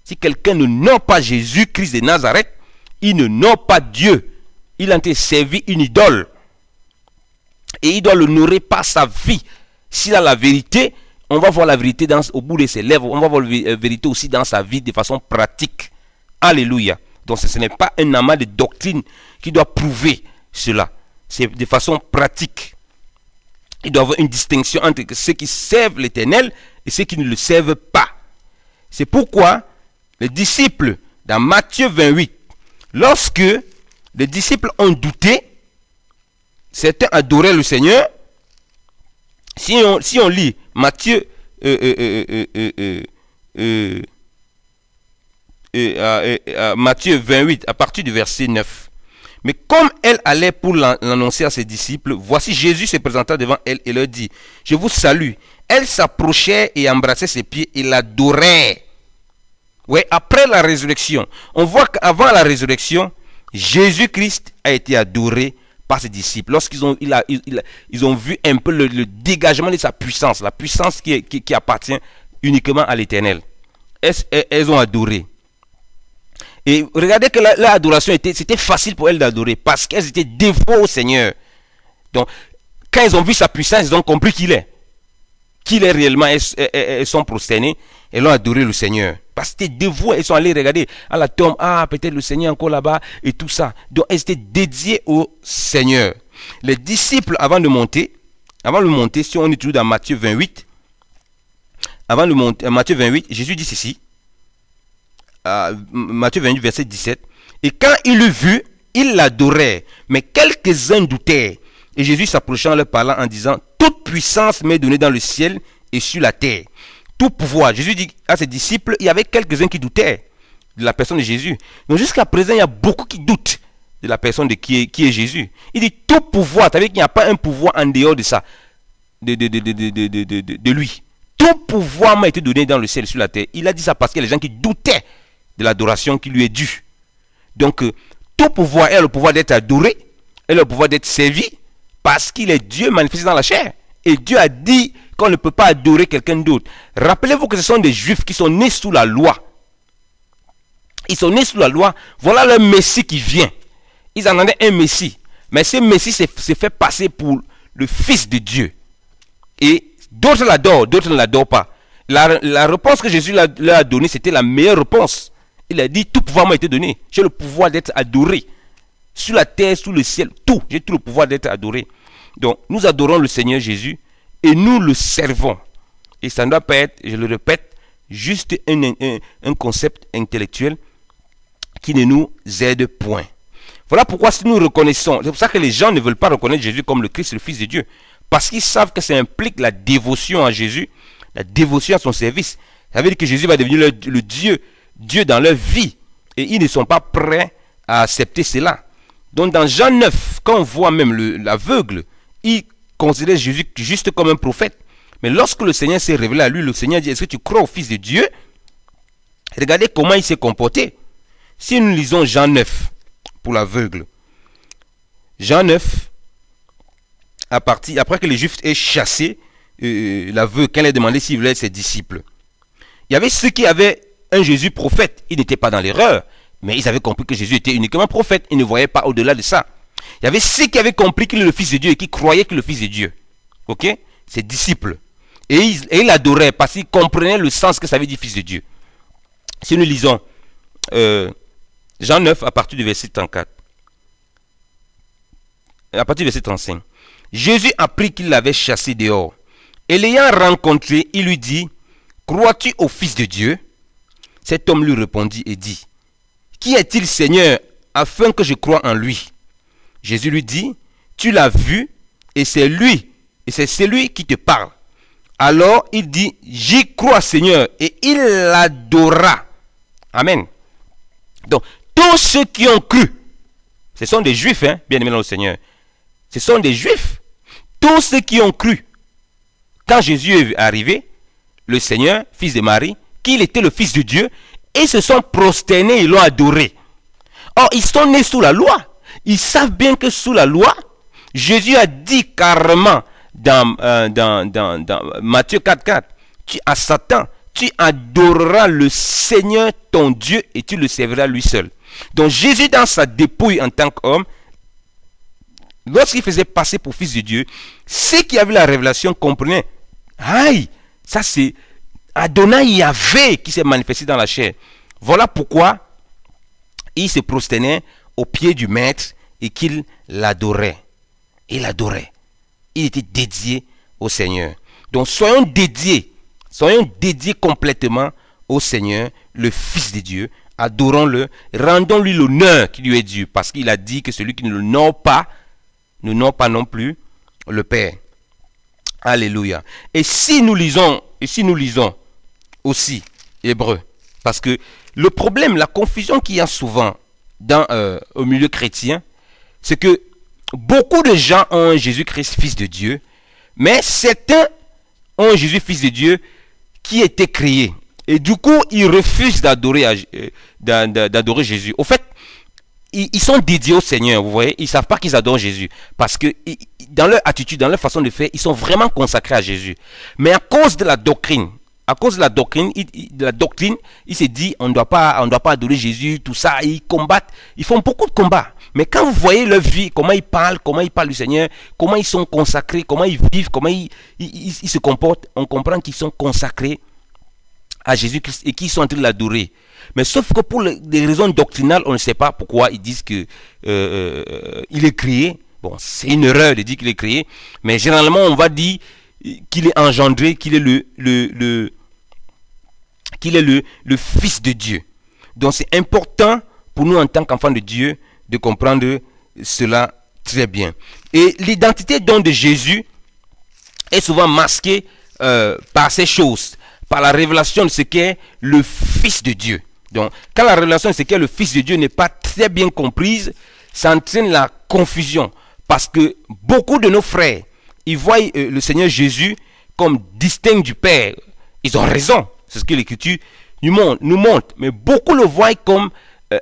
Si quelqu'un ne honore pas Jésus-Christ de Nazareth, il ne honore pas Dieu. Il a été servi une idole. Et il doit l'honorer par sa vie. S'il a la vérité, on va voir la vérité au bout de ses lèvres. On va voir la vérité aussi dans sa vie de façon pratique. Alléluia. Donc ce n'est pas un amas de doctrine qui doit prouver cela. C'est de façon pratique. Il doit y avoir une distinction entre ceux qui servent l'Éternel et ceux qui ne le servent pas. C'est pourquoi les disciples, dans Matthieu 28, lorsque les disciples ont douté, certains adoraient le Seigneur. Si on lit Matthieu Matthieu 28 à partir du verset 9. Mais comme elle allait pour l'annoncer à ses disciples, voici Jésus se présenta devant elle et leur dit, je vous salue. Elle s'approchait et embrassait ses pieds et l'adorait. Ouais, après la résurrection, on voit qu'avant la résurrection, Jésus-Christ a été adoré par ses disciples. Lorsqu'ils ont, ils ont vu un peu le dégagement de sa puissance, la puissance qui appartient uniquement à l'Éternel. Elles ont adoré. Et regardez que leur adoration c'était facile pour elles d'adorer parce qu'elles étaient dévouées au Seigneur. Donc, quand ils ont vu sa puissance, ils ont compris qu'il est réellement. Elles sont prosternées, elles ont adoré le Seigneur. Parce qu'elles étaient dévouées, elles sont allées regarder à la tombe, peut-être le Seigneur encore là-bas et tout ça. Donc, elles étaient dédiées au Seigneur. Les disciples, avant de monter, si on est toujours dans Matthieu 28, avant de monter, Matthieu 28, Jésus dit ceci. Matthieu 28, verset 17. Et quand il l'eut vu, il l'adorait, mais quelques-uns doutèrent. Et Jésus s'approchant leur parlant en disant, toute puissance m'est donnée dans le ciel et sur la terre. Tout pouvoir. Jésus dit à ses disciples, il y avait quelques-uns qui doutaient de la personne de Jésus. Donc jusqu'à présent, il y a beaucoup qui doutent de la personne de qui est Jésus. Il dit tout pouvoir, c'est-à-dire qu'il n'y a pas un pouvoir en dehors de ça, de lui. Tout pouvoir m'a été donné dans le ciel et sur la terre. Il a dit ça parce qu'il y a des gens qui doutaient de l'adoration qui lui est due. Donc, tout pouvoir est le pouvoir d'être adoré, et le pouvoir d'être servi, parce qu'il est Dieu manifesté dans la chair. Et Dieu a dit qu'on ne peut pas adorer quelqu'un d'autre. Rappelez-vous que ce sont des Juifs qui sont nés sous la loi. Ils sont nés sous la loi. Voilà le Messie qui vient. Ils en avaient un Messie. Mais ce Messie s'est fait passer pour le Fils de Dieu. Et d'autres l'adorent, d'autres ne l'adorent pas. La réponse que Jésus leur a donnée, c'était la meilleure réponse. Il a dit, tout pouvoir m'a été donné. J'ai le pouvoir d'être adoré. Sur la terre, sous le ciel, tout. J'ai tout le pouvoir d'être adoré. Donc, nous adorons le Seigneur Jésus et nous le servons. Et ça ne doit pas être, je le répète, juste un concept intellectuel qui ne nous aide point. Voilà pourquoi si nous reconnaissons, c'est pour ça que les gens ne veulent pas reconnaître Jésus comme le Christ, le Fils de Dieu. Parce qu'ils savent que ça implique la dévotion à Jésus, la dévotion à son service. Ça veut dire que Jésus va devenir le Dieu dans leur vie. Et ils ne sont pas prêts à accepter cela. Donc dans Jean 9, quand on voit même l'aveugle, il considère Jésus juste comme un prophète. Mais lorsque le Seigneur s'est révélé à lui, le Seigneur dit, est-ce que tu crois au Fils de Dieu? Regardez comment il s'est comporté. Si nous lisons Jean 9, pour l'aveugle. Jean 9, après que les Juifs aient chassé l'aveugle, quand il a demandé s'il voulait être ses disciples. Il y avait ceux qui avaient un Jésus prophète. Ils n'étaient pas dans l'erreur, mais ils avaient compris que Jésus était uniquement prophète. Ils ne voyaient pas au-delà de ça. Il y avait ceux qui avaient compris qu'il est le Fils de Dieu et qui croyaient qu'il est le Fils de Dieu. Ok? Ses disciples. Et ils l'adoraient parce qu'ils comprenaient le sens que ça veut dire Fils de Dieu. Si nous lisons Jean 9 à partir du verset 34. À partir du verset 35. Jésus apprit qu'il l'avait chassé dehors. Et l'ayant rencontré, il lui dit, crois-tu au Fils de Dieu? Cet homme lui répondit et dit, qui est-il, Seigneur, afin que je croie en lui? Jésus lui dit, tu l'as vu, et c'est lui, et c'est celui qui te parle. Alors il dit, j'y crois, Seigneur, et il l'adora. Amen. Donc, tous ceux qui ont cru, ce sont des Juifs, bien aimés dans le Seigneur. Ce sont des Juifs. Tous ceux qui ont cru quand Jésus est arrivé, le Seigneur, fils de Marie, qu'il était le Fils de Dieu, et se sont prosternés, ils l'ont adoré. Or, ils sont nés sous la loi. Ils savent bien que sous la loi, Jésus a dit carrément dans Matthieu 4,4, à Satan, tu adoreras le Seigneur ton Dieu et tu le serviras lui seul. Donc Jésus, dans sa dépouille en tant qu'homme, lorsqu'il faisait passer pour fils de Dieu, ceux qui avaient la révélation comprenaient, aïe, ça c'est Adonai Yahvé qui s'est manifesté dans la chair. Voilà pourquoi il se prosternait aux pieds du maître et qu'il l'adorait. Il l'adorait. Il était dédié au Seigneur. Donc soyons dédiés complètement au Seigneur, le Fils de Dieu. Adorons-le, rendons-lui l'honneur qui lui est dû, parce qu'il a dit que celui qui ne l'honore pas, ne honore pas non plus le Père. Alléluia. Et si nous lisons aussi Hébreu, parce que le problème, la confusion qu'il y a souvent au milieu chrétien, c'est que beaucoup de gens ont un Jésus-Christ Fils de Dieu, mais certains ont un Jésus Fils de Dieu qui a été créé. Et du coup, ils refusent d'adorer Jésus. Au fait, ils sont dédiés au Seigneur, vous voyez. Ils ne savent pas qu'ils adorent Jésus. Parce que dans leur attitude, dans leur façon de faire, ils sont vraiment consacrés à Jésus. Mais à cause de la doctrine, il se dit, on ne doit pas adorer Jésus, tout ça. Ils combattent, ils font beaucoup de combats. Mais quand vous voyez leur vie, comment ils parlent du Seigneur, comment ils sont consacrés, comment ils vivent, comment ils se comportent, on comprend qu'ils sont consacrés à Jésus-Christ et qu'ils sont en train de l'adorer. Mais sauf que pour des raisons doctrinales, on ne sait pas pourquoi ils disent que il est créé. Bon, c'est une erreur de dire qu'il est créé, mais généralement on va dire qu'il est engendré, qu'il est le Fils de Dieu. Donc c'est important pour nous en tant qu'enfants de Dieu de comprendre cela très bien. Et l'identité donc de Jésus est souvent masquée par ces choses, par la révélation de ce qu'est le Fils de Dieu. Donc, quand la révélation de ce qu'est le Fils de Dieu n'est pas très bien comprise, ça entraîne la confusion. Parce que beaucoup de nos frères, ils voient le Seigneur Jésus comme distinct du Père. Ils ont raison. C'est ce que l'Écriture nous montre. Mais beaucoup le voient comme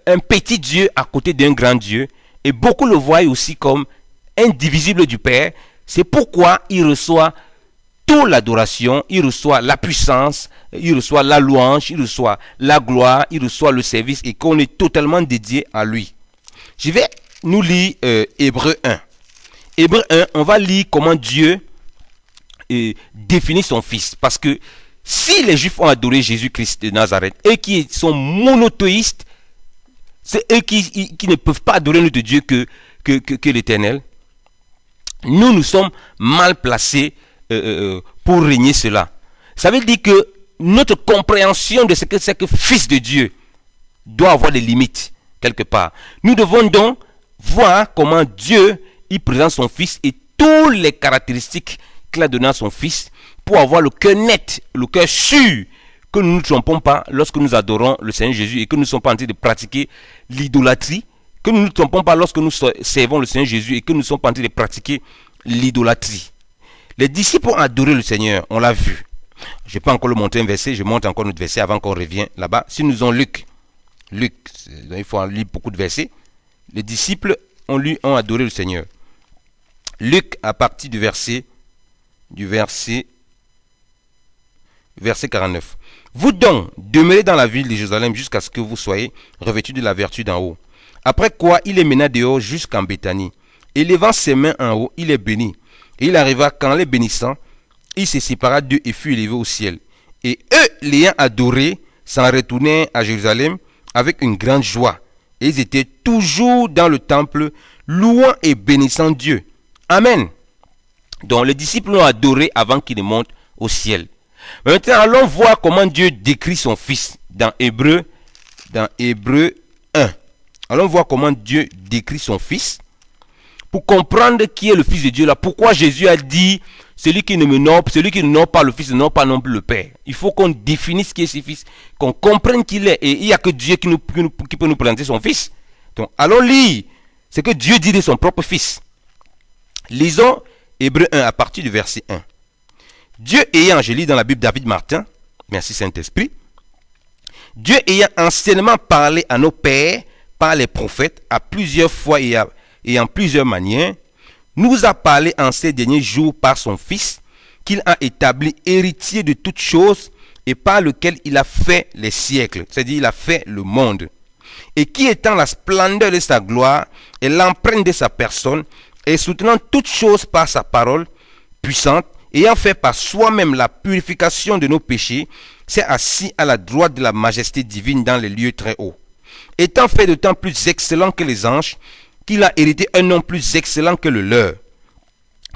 un petit Dieu à côté d'un grand Dieu. Et beaucoup le voient aussi comme indivisible du Père. C'est pourquoi il reçoit toute l'adoration, il reçoit la puissance, il reçoit la louange, il reçoit la gloire, il reçoit le service et qu'on est totalement dédié à lui. Je vais nous lire Hébreu 1. Hébreu 1, on va lire comment Dieu définit son Fils. Parce que si les Juifs ont adoré Jésus-Christ de Nazareth et qui sont monothéistes, c'est eux qui ne peuvent pas adorer notre Dieu que l'Éternel. Nous sommes mal placés pour régner cela. Ça veut dire que notre compréhension de ce que c'est que Fils de Dieu doit avoir des limites quelque part. Nous devons donc voir comment Dieu il présente son Fils et toutes les caractéristiques qu'il a données à son Fils pour avoir le cœur net, le cœur sûr, que nous ne nous trompons pas lorsque nous adorons le Seigneur Jésus et que nous ne sommes pas en train de pratiquer l'idolâtrie, que nous ne nous trompons pas lorsque nous servons le Seigneur Jésus et que nous ne sommes pas en train de pratiquer l'idolâtrie. Les disciples ont adoré le Seigneur, on l'a vu. Je ne vais pas encore le montrer un verset, je montre encore notre verset avant qu'on revienne là-bas. Si nous avons Luc, il faut en lire beaucoup de versets. Les disciples ont adoré le Seigneur. Luc, à partir du verset 49. Vous donc, demeurez dans la ville de Jérusalem jusqu'à ce que vous soyez revêtus de la vertu d'en haut. Après quoi, il les mena dehors jusqu'en Béthanie. Et levant ses mains en haut, il les bénit. Et il arriva qu'en les bénissant, il se sépara d'eux et fut élevé au ciel. Et eux, l'ayant adoré, s'en retournèrent à Jérusalem avec une grande joie. Et ils étaient toujours dans le temple, louant et bénissant Dieu. Amen. Donc les disciples l'ont adoré avant qu'il ne monte au ciel. Mais maintenant, allons voir comment Dieu décrit son Fils dans Hébreu 1. Allons voir comment Dieu décrit son Fils pour comprendre qui est le Fils de Dieu là. Pourquoi Jésus a dit celui qui n'honore pas le Fils ne honore pas non plus le Père. Il faut qu'on définisse qui est ce Fils, qu'on comprenne qui il est. Et il n'y a que Dieu qui peut nous présenter son Fils. Donc allons lire ce que Dieu dit de son propre Fils. Lisons Hébreu 1 à partir du verset 1. Dieu ayant, je lis dans la Bible David Martin, merci Saint-Esprit, Dieu ayant anciennement parlé à nos pères par les prophètes à plusieurs fois et en plusieurs manières, nous a parlé en ces derniers jours par son Fils, qu'il a établi héritier de toutes choses et par lequel il a fait les siècles, c'est-à-dire il a fait le monde, et qui étant la splendeur de sa gloire et l'empreinte de sa personne, et soutenant toutes choses par sa parole puissante, ayant fait par soi-même la purification de nos péchés, s'est assis à la droite de la majesté divine dans les lieux très hauts. Étant fait d'autant plus excellent que les anges, qu'il a hérité un nom plus excellent que le leur.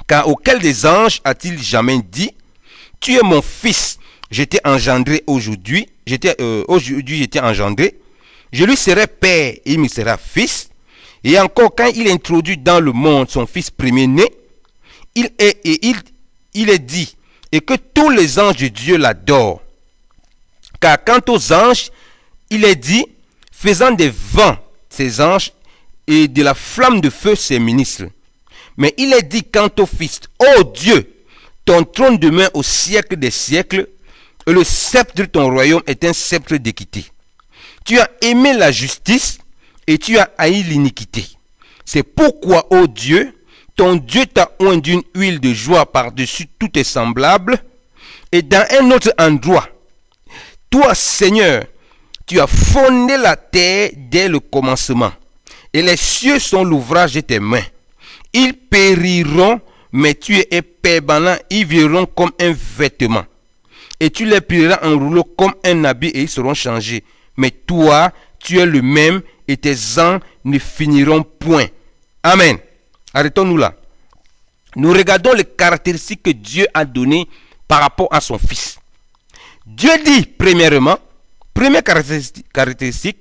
Car auquel des anges a-t-il jamais dit, tu es mon fils, j'étais engendré aujourd'hui, j'étais engendré, je lui serai père et il me sera fils. Et encore, quand il introduit dans le monde son fils premier-né, il est dit, et que tous les anges de Dieu l'adorent. Car quant aux anges, il est dit, faisant des vents ses anges et de la flamme de feu ses ministres. Mais il est dit quant au Fils, ô Dieu, ton trône demeure au siècle des siècles, et le sceptre de ton royaume est un sceptre d'équité. Tu as aimé la justice et tu as haï l'iniquité. C'est pourquoi, ô Dieu, ton Dieu t'a oint d'une huile de joie par-dessus tous tes semblables, et dans un autre endroit, toi, Seigneur, tu as fondé la terre dès le commencement, et les cieux sont l'ouvrage de tes mains. Ils périront, mais tu es permanent, ils viront comme un vêtement. Et tu les plieras en rouleau comme un habit, et ils seront changés. Mais toi, tu es le même, et tes ans ne finiront point. Amen. Arrêtons-nous là. Nous regardons les caractéristiques que Dieu a données par rapport à son Fils. Dieu dit, premièrement, première caractéristique,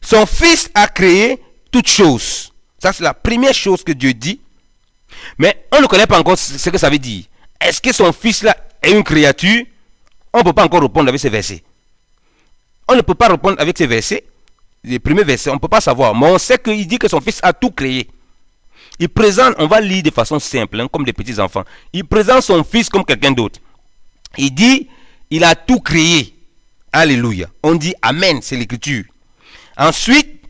son Fils a créé toutes choses. Ça, c'est la première chose que Dieu dit. Mais on ne connaît pas encore ce que ça veut dire. Est-ce que son Fils là est une créature? On ne peut pas encore répondre avec ces versets. On ne peut pas répondre avec ces versets. Les premiers versets, on ne peut pas savoir. Mais on sait qu'il dit que son Fils a tout créé. Il présente, on va lire de façon simple, comme des petits enfants. Il présente son Fils comme quelqu'un d'autre. Il dit, il a tout créé. Alléluia. On dit Amen, c'est l'écriture. Ensuite,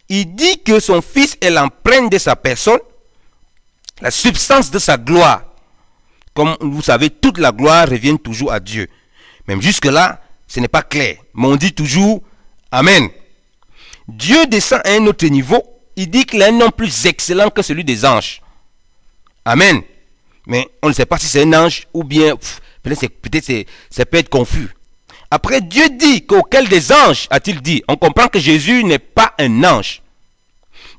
il dit que son Fils est l'empreinte de sa personne, la substance de sa gloire. Comme vous savez, toute la gloire revient toujours à Dieu. Même jusque-là, ce n'est pas clair. Mais on dit toujours Amen. Dieu descend à un autre niveau. Il dit qu'il a un nom plus excellent que celui des anges. Amen. Mais on ne sait pas si c'est un ange ou bien, peut-être ça peut être confus. Après, Dieu dit qu'auquel des anges a-t-il dit? On comprend que Jésus n'est pas un ange.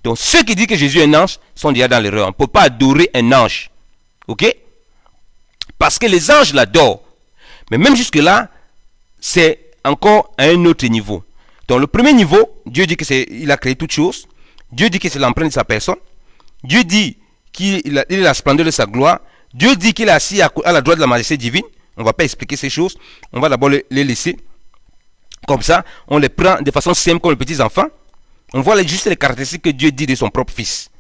Donc ceux qui disent que Jésus est un ange sont déjà dans l'erreur. On ne peut pas adorer un ange. Ok? Parce que les anges l'adorent. Mais même jusque-là, c'est encore à un autre niveau. Donc le premier niveau, Dieu dit qu'il a créé toutes choses. Dieu dit que c'est l'empreinte de sa personne. Dieu dit qu'il est la splendeur de sa gloire. Dieu dit qu'il est assis à la droite de la majesté divine. On ne va pas expliquer ces choses. On va d'abord les laisser. Comme ça, on les prend de façon simple comme les petits enfants. On voit juste les caractéristiques que Dieu dit de son propre Fils.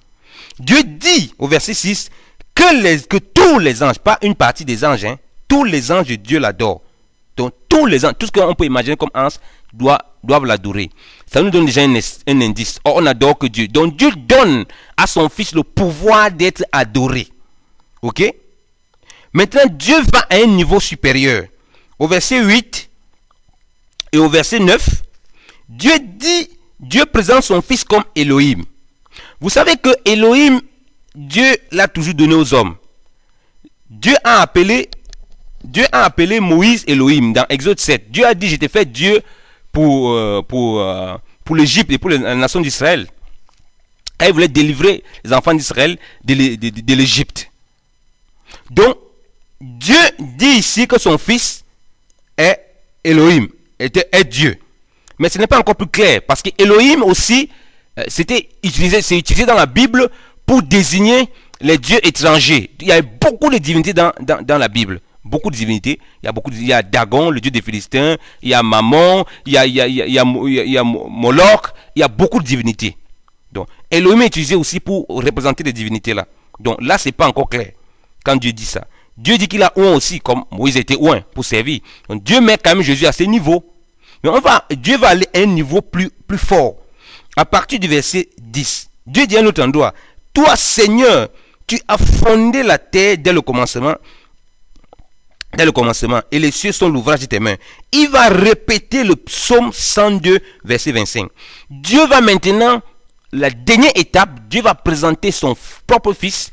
Dieu dit au verset 6 que tous les anges, pas une partie des anges, tous les anges de Dieu l'adorent. Donc tous les anges, tout ce qu'on peut imaginer comme ange doivent l'adorer. Ça nous donne déjà un indice. Or, on n'adore que Dieu. Donc Dieu donne à son Fils le pouvoir d'être adoré. Ok? Maintenant, Dieu va à un niveau supérieur. Au verset 8 et au verset 9, Dieu présente son Fils comme Elohim. Vous savez que Elohim, Dieu l'a toujours donné aux hommes. Dieu a appelé Moïse Elohim dans Exode 7. Dieu a dit, je t'ai fait Dieu pour l'Égypte et pour la nation d'Israël. Quand il voulait délivrer les enfants d'Israël de l'Égypte. Donc, Dieu dit ici que son Fils est Elohim, est Dieu. Mais ce n'est pas encore plus clair, parce que Elohim aussi, c'est utilisé dans la Bible pour désigner les dieux étrangers. Il y a beaucoup de divinités dans la Bible. Beaucoup de divinités. Il y a Dagon, le dieu des Philistins. Il y a Mammon. Il y a Moloch. Il y a beaucoup de divinités. Donc, Elohim est utilisé aussi pour représenter les divinités là. Donc là, c'est pas encore clair quand Dieu dit ça. Dieu dit qu'il a oint aussi, comme Moïse était oint pour servir. Donc Dieu met quand même Jésus à ce niveau. Mais Dieu va aller à un niveau plus fort. À partir du verset 10, Dieu dit à un autre endroit, toi Seigneur, tu as fondé la terre dès le commencement, et les cieux sont l'ouvrage de tes mains. Il va répéter le psaume 102, verset 25. Dieu va maintenant, la dernière étape, Dieu va présenter son propre fils,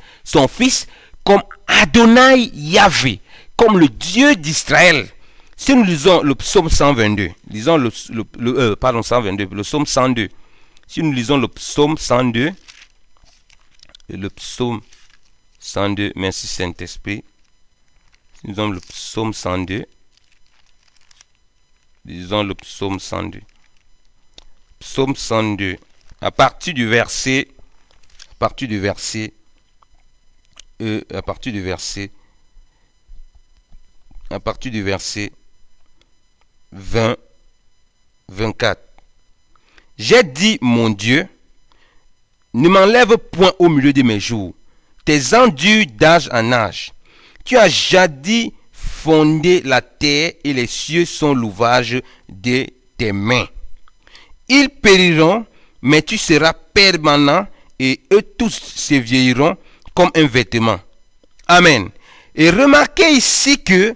comme Adonai Yahvé, comme le Dieu d'Israël. Si nous lisons le psaume 122, lisons le psaume 102. Si nous lisons le psaume 102, merci Saint-Esprit. Si nous lisons le psaume 102, lisons le psaume 102. Psaume 102, à partir du verset 20, 24. J'ai dit, mon Dieu, ne m'enlève point au milieu de mes jours. Tes endures d'âge en âge. Tu as jadis fondé la terre et les cieux sont l'ouvrage de tes mains. Ils périront, mais tu seras permanent et eux tous se vieilliront comme un vêtement. Amen. Et remarquez ici que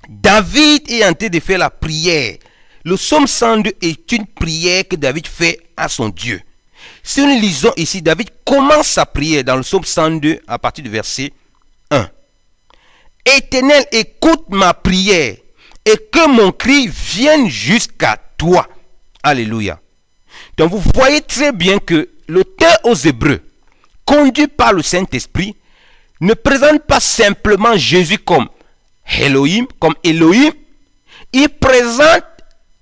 David est en train de faire la prière. Le psaume 102 est une prière que David fait à son Dieu. Si nous lisons ici, David commence sa prière dans le psaume 102 à partir du verset 1. Éternel, écoute ma prière et que mon cri vienne jusqu'à toi. Alléluia. Donc vous voyez très bien que l'auteur aux Hébreux, conduit par le Saint-Esprit, ne présente pas simplement Jésus comme Elohim, il présente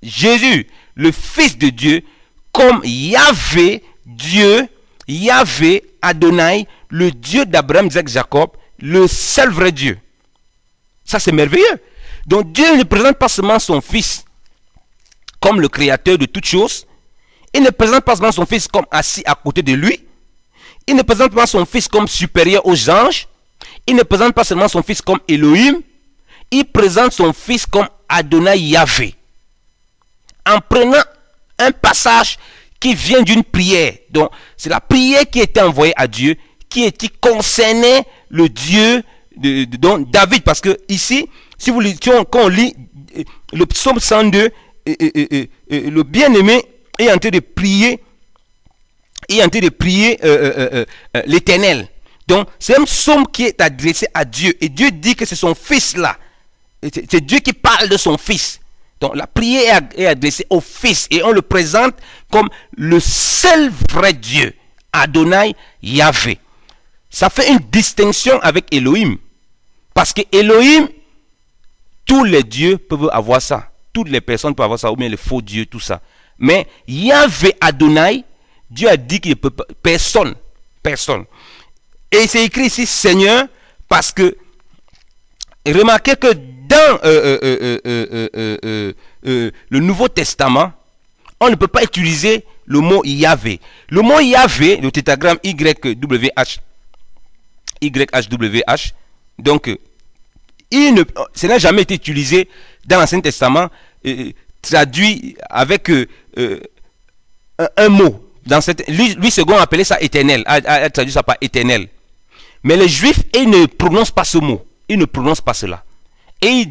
Jésus, le Fils de Dieu, comme Yahvé, Dieu, Yahvé, Adonai, le Dieu d'Abraham, Isaac, Jacob, le seul vrai Dieu. Ça c'est merveilleux. Donc Dieu ne présente pas seulement son Fils comme le créateur de toutes choses. Il ne présente pas seulement son Fils comme assis à côté de lui. Il ne présente pas son Fils comme supérieur aux anges. Il ne présente pas seulement son Fils comme Elohim. Il présente son Fils comme Adonai Yahvé. En prenant un passage qui vient d'une prière. Donc, c'est la prière qui était envoyée à Dieu, qui concernait le Dieu de David. Parce que ici, si vous lisez, quand on lit le psaume 102, le bien-aimé est en train de prier, l'Éternel. Donc, c'est un psaume qui est adressé à Dieu. Et Dieu dit que c'est son Fils là. C'est Dieu qui parle de son Fils. Donc, la prière est adressée au Fils. Et on le présente comme le seul vrai Dieu. Adonai Yahvé. Ça fait une distinction avec Elohim. Parce que Elohim, tous les dieux peuvent avoir ça. Toutes les personnes peuvent avoir ça. Ou bien les faux dieux, tout ça. Mais Yahvé Adonai, Dieu a dit qu'il ne peut pas. Personne. Et c'est écrit ici Seigneur, parce que remarquez que dans le Nouveau Testament, on ne peut pas utiliser le mot Yahvé. Le mot Yahvé, le tétragramme YWH, donc ça n'a jamais été utilisé dans l'Ancien Testament, traduit avec un mot. Lui second appelait ça éternel, a traduit ça par éternel. Mais les Juifs, ils ne prononcent pas ce mot. Ils ne prononcent pas cela. Et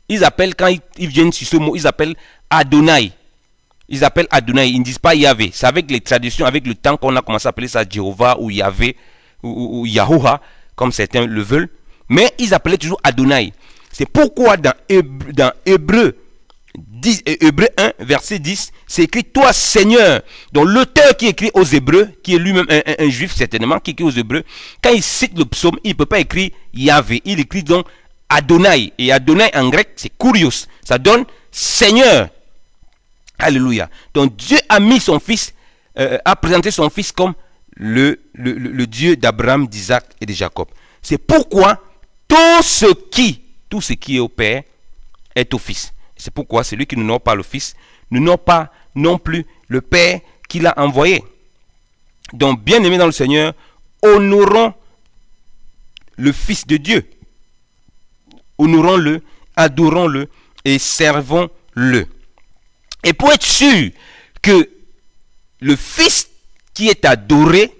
ils appellent, quand ils viennent sur ce mot, ils appellent Adonai. Ils ne disent pas Yahvé. C'est avec les traditions, avec le temps qu'on a commencé à appeler ça Jéhovah ou Yahvé ou Yahuwah, comme certains le veulent. Mais ils appelaient toujours Adonai. C'est pourquoi dans Hébreu 1, verset 10, c'est écrit toi Seigneur. Donc l'auteur qui écrit aux Hébreux, qui est lui-même un juif certainement, qui écrit aux Hébreux, quand il cite le psaume, il ne peut pas écrire Yahvé, il écrit donc Adonai. Et Adonai en grec, c'est Kurios. Ça donne Seigneur. Alléluia. Donc Dieu a mis son Fils, a présenté son Fils comme le Dieu d'Abraham, d'Isaac et de Jacob. C'est pourquoi tout ce qui est au Père est au Fils. C'est pourquoi celui qui n'honore pas le Fils n'honore pas non plus le Père qui l'a envoyé. Donc, bien-aimés dans le Seigneur, honorons le Fils de Dieu. honorons-le, adorons-le et servons-le. Et pour être sûr que le Fils qui est adoré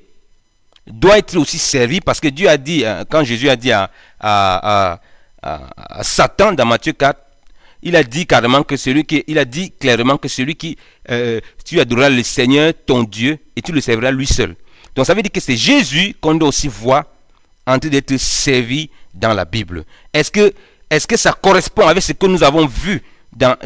doit être aussi servi, parce que Dieu a dit, quand Jésus a dit à Satan dans Matthieu 4, il a dit clairement que celui qui tu adoreras le Seigneur ton Dieu et tu le serviras lui seul. Donc ça veut dire que c'est Jésus qu'on doit aussi voir en train d'être servi dans la Bible. Est-ce que ça correspond avec ce que nous avons vu dans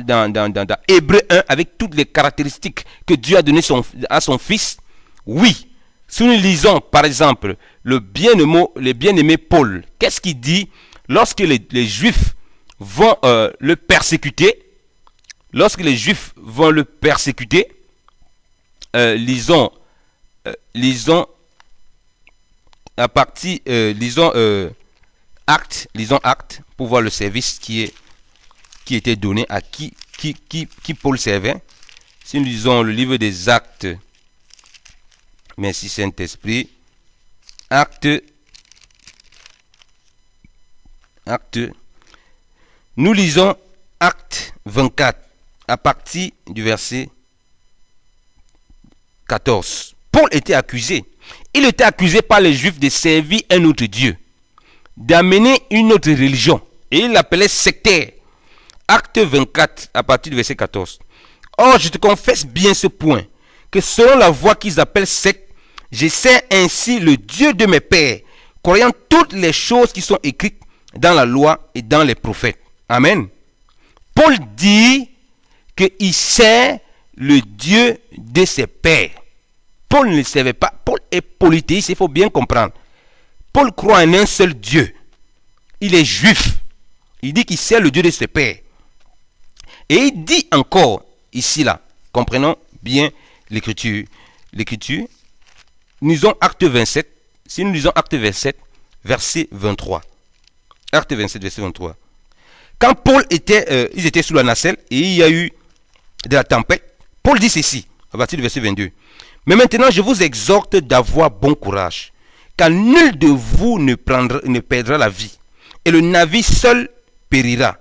Hébreux 1 avec toutes les caractéristiques que Dieu a données à son Fils? Oui. Si nous lisons par exemple le bien-aimé Paul, qu'est-ce qu'il dit lorsque les Juifs vont le persécuter? Lorsque les Juifs vont le persécuter, lisons Actes pour voir le service qui était donné à qui Paul servait. Si nous lisons le livre des Actes, merci Saint-Esprit, Actes, nous lisons Actes 24 à partir du verset 14. Paul était accusé. Il était accusé par les Juifs de servir un autre Dieu, d'amener une autre religion, et il l'appelait sectaire. Acte 24 à partir du verset 14. Or, je te confesse bien ce point, que selon la voie qu'ils appellent secte, je sers ainsi le Dieu de mes pères, croyant toutes les choses qui sont écrites dans la loi et dans les prophètes. Amen. Paul dit qu'il sert le Dieu de ses pères. Paul ne le servait pas. Paul est polythéiste, il faut bien comprendre. Paul croit en un seul Dieu. Il est juif. Il dit qu'il sert le Dieu de ses pères. Et il dit encore, ici là, comprenons bien l'écriture. Nous lisons Acte 27. Si nous lisons Acte 27, verset 23. Acte 27, verset 23. Quand Paul ils étaient sous la nacelle et il y a eu de la tempête, Paul dit ceci, à partir du verset 22. Mais maintenant, je vous exhorte d'avoir bon courage, car nul de vous ne perdra la vie, et le navire seul périra.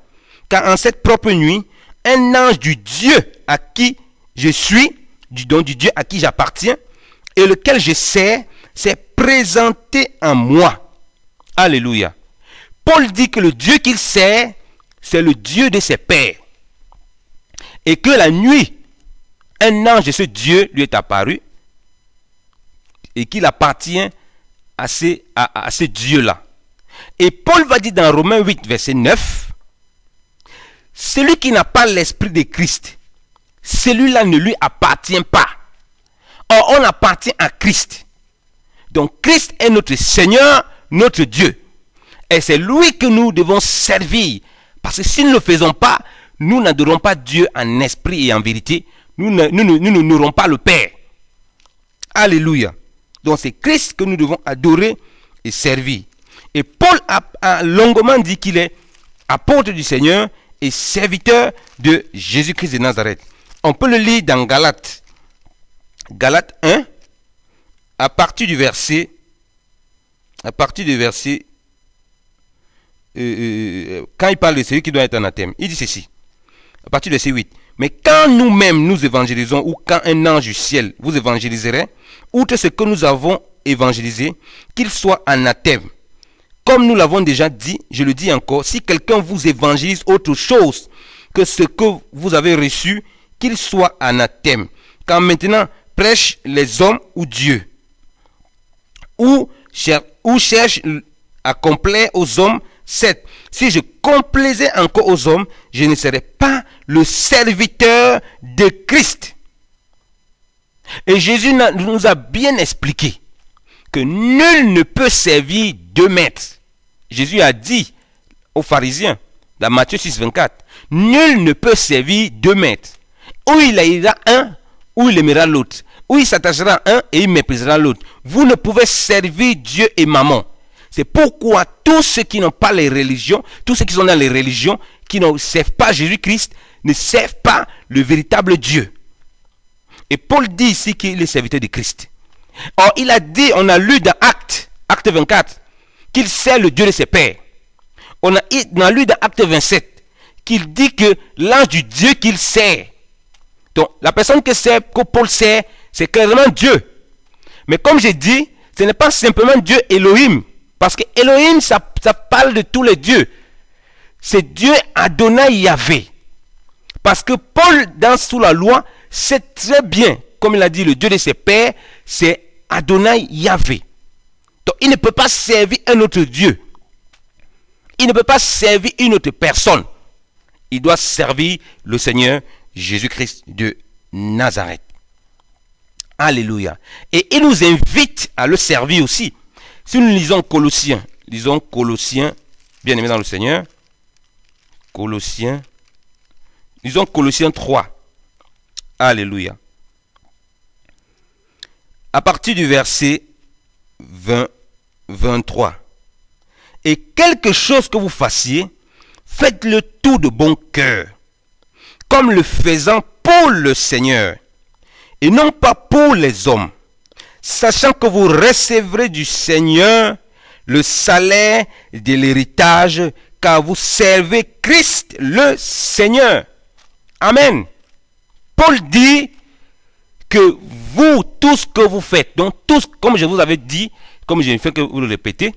Car en cette propre nuit, un ange du Dieu à qui je suis, du Dieu à qui j'appartiens, et lequel je sers, s'est présenté en moi. Alléluia. Paul dit que le Dieu qu'il sert, c'est le Dieu de ses pères. Et que la nuit, un ange de ce Dieu lui est apparu, et qu'il appartient à ce Dieu-là. Et Paul va dire dans Romains 8, verset 9, celui qui n'a pas l'esprit de Christ, celui-là ne lui appartient pas. Or, on appartient à Christ. Donc, Christ est notre Seigneur, notre Dieu. Et c'est lui que nous devons servir. Parce que si nous ne le faisons pas, nous n'adorons pas Dieu en esprit et en vérité. Nous n'aurons pas le Père. Alléluia. Donc, c'est Christ que nous devons adorer et servir. Et Paul a longuement dit qu'il est apôtre du Seigneur et serviteur de Jésus-Christ de Nazareth. On peut le lire dans Galates 1, à partir du verset quand il parle de celui qui doit être anathème, il dit ceci, à partir du verset 8. Mais quand nous-mêmes nous évangélisons, ou quand un ange du ciel vous évangéliserait, outre ce que nous avons évangélisé, qu'il soit anathème. Comme nous l'avons déjà dit, je le dis encore, si quelqu'un vous évangélise autre chose que ce que vous avez reçu, qu'il soit anathème. Quand maintenant prêche les hommes ou Dieu, ou cherche à complaire aux hommes, 7. Si je complaisais encore aux hommes, je ne serais pas le serviteur de Christ. Et Jésus nous a bien expliqué que nul ne peut servir deux maîtres. Jésus a dit aux pharisiens, dans Matthieu 6, 24, nul ne peut servir deux maîtres. Ou il haïra un, ou il aimera l'autre. Ou il s'attachera à un et il méprisera l'autre. Vous ne pouvez servir Dieu et Mammon. C'est pourquoi tous ceux qui n'ont pas les religions, tous ceux qui sont dans les religions, qui ne servent pas Jésus-Christ, ne servent pas le véritable Dieu. Et Paul dit ici qu'il est serviteur de Christ. Or, il a dit, on a lu dans Acte 24, qu'il sert le Dieu de ses pères. on a lu dans Acte 27 qu'il dit que l'ange du Dieu qu'il sert. Donc, la personne que Paul sert, c'est clairement Dieu. Mais comme j'ai dit, ce n'est pas simplement Dieu Elohim. Parce que Elohim, ça parle de tous les dieux. C'est Dieu Adonai Yahvé. Parce que Paul, sous la loi, sait très bien, comme il a dit, le Dieu de ses pères, c'est Adonai Yahvé. Donc, il ne peut pas servir un autre Dieu. Il ne peut pas servir une autre personne. Il doit servir le Seigneur Jésus-Christ de Nazareth. Alléluia. Et il nous invite à le servir aussi. Si nous lisons Colossiens, bien aimé dans le Seigneur, lisons Colossiens 3. Alléluia. À partir du verset 23. Et quelque chose que vous fassiez, faites-le tout de bon cœur, comme le faisant pour le Seigneur, et non pas pour les hommes, sachant que vous recevrez du Seigneur le salaire de l'héritage, car vous servez Christ le Seigneur. Amen. Paul dit que vous, tout ce que vous faites, donc tout, comme je vous avais dit, comme je ne fais que vous le répéter,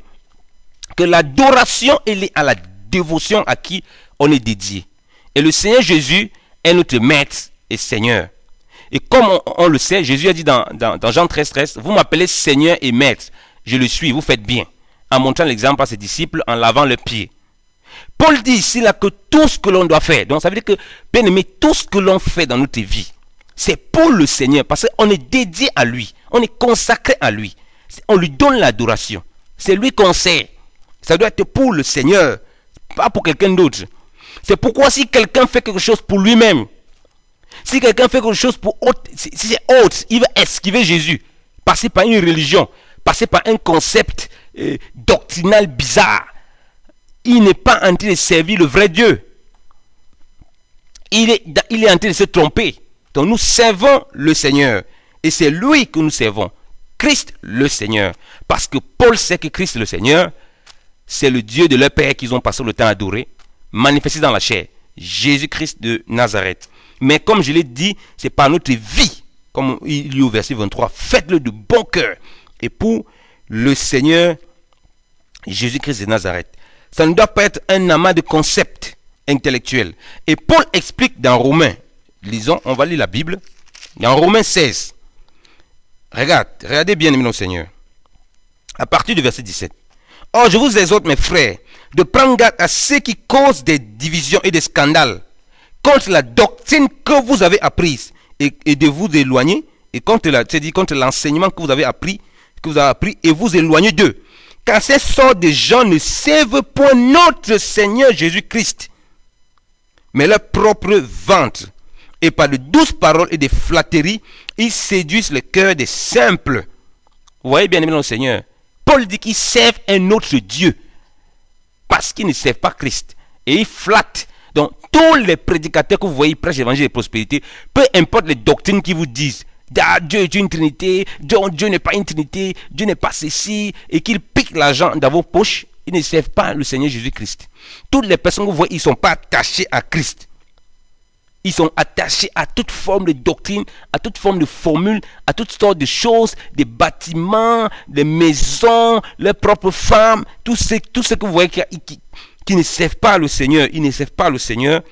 que l'adoration est liée à la dévotion à qui on est dédié. Et le Seigneur Jésus est notre maître et Seigneur. Et comme on le sait, Jésus a dit dans Jean 13, vous m'appelez Seigneur et Maître. Je le suis, vous faites bien. En montrant l'exemple à ses disciples, en lavant leurs pieds. Paul dit ici là que tout ce que l'on doit faire, donc ça veut dire que, bien aimé, tout ce que l'on fait dans notre vie, c'est pour le Seigneur, parce qu'on est dédié à lui, on est consacré à lui. On lui donne l'adoration. C'est lui qu'on sert. Ça doit être pour le Seigneur, pas pour quelqu'un d'autre. C'est pourquoi si quelqu'un fait quelque chose pour lui-même, si quelqu'un fait quelque chose pour autre, si c'est autre, il va esquiver Jésus, passer par une religion, passer par un concept doctrinal bizarre. Il n'est pas en train de servir le vrai Dieu. Il est en train de se tromper. Donc nous servons le Seigneur. Et c'est lui que nous servons. Christ le Seigneur. Parce que Paul sait que Christ le Seigneur, c'est le Dieu de leur Père qu'ils ont passé le temps à adorer, manifesté dans la chair. Jésus-Christ de Nazareth. Mais comme je l'ai dit, c'est par notre vie. Comme il dit au verset 23, faites-le de bon cœur. Et pour le Seigneur Jésus-Christ de Nazareth. Ça ne doit pas être un amas de concepts intellectuels. Et Paul explique dans Romains, lisons, on va lire la Bible, dans Romains 16. Regardez bien, aimé, Seigneur. À partir du verset 17. Or, je vous exhorte, mes frères, de prendre garde à ceux qui causent des divisions et des scandales contre la doctrine que vous avez apprise et de vous éloigner, et contre l'enseignement que vous avez appris, et vous éloigner d'eux. Car ces sortes de gens ne servent point notre Seigneur Jésus-Christ, mais leur propre ventre. Et par de douces paroles et des flatteries, ils séduisent le cœur des simples. Vous voyez bien aimé le Seigneur. Paul dit qu'ils servent un autre Dieu, parce qu'ils ne servent pas Christ. Et ils flattent. Donc, tous les prédicateurs que vous voyez prêchent l'évangile de prospérité, peu importe les doctrines qu'ils vous disent, Dieu est une trinité, Dieu n'est pas une trinité, Dieu n'est pas ceci, et qu'ils piquent l'argent dans vos poches, ils ne servent pas le Seigneur Jésus-Christ. Toutes les personnes que vous voyez, ils ne sont pas attachés à Christ. Ils sont attachés à toute forme de doctrine, à toute forme de formule, à toutes sortes de choses, des bâtiments, des maisons, leurs propres femmes, tout ce que vous voyez qui ne servent pas le Seigneur. Ils ne servent pas le Seigneur.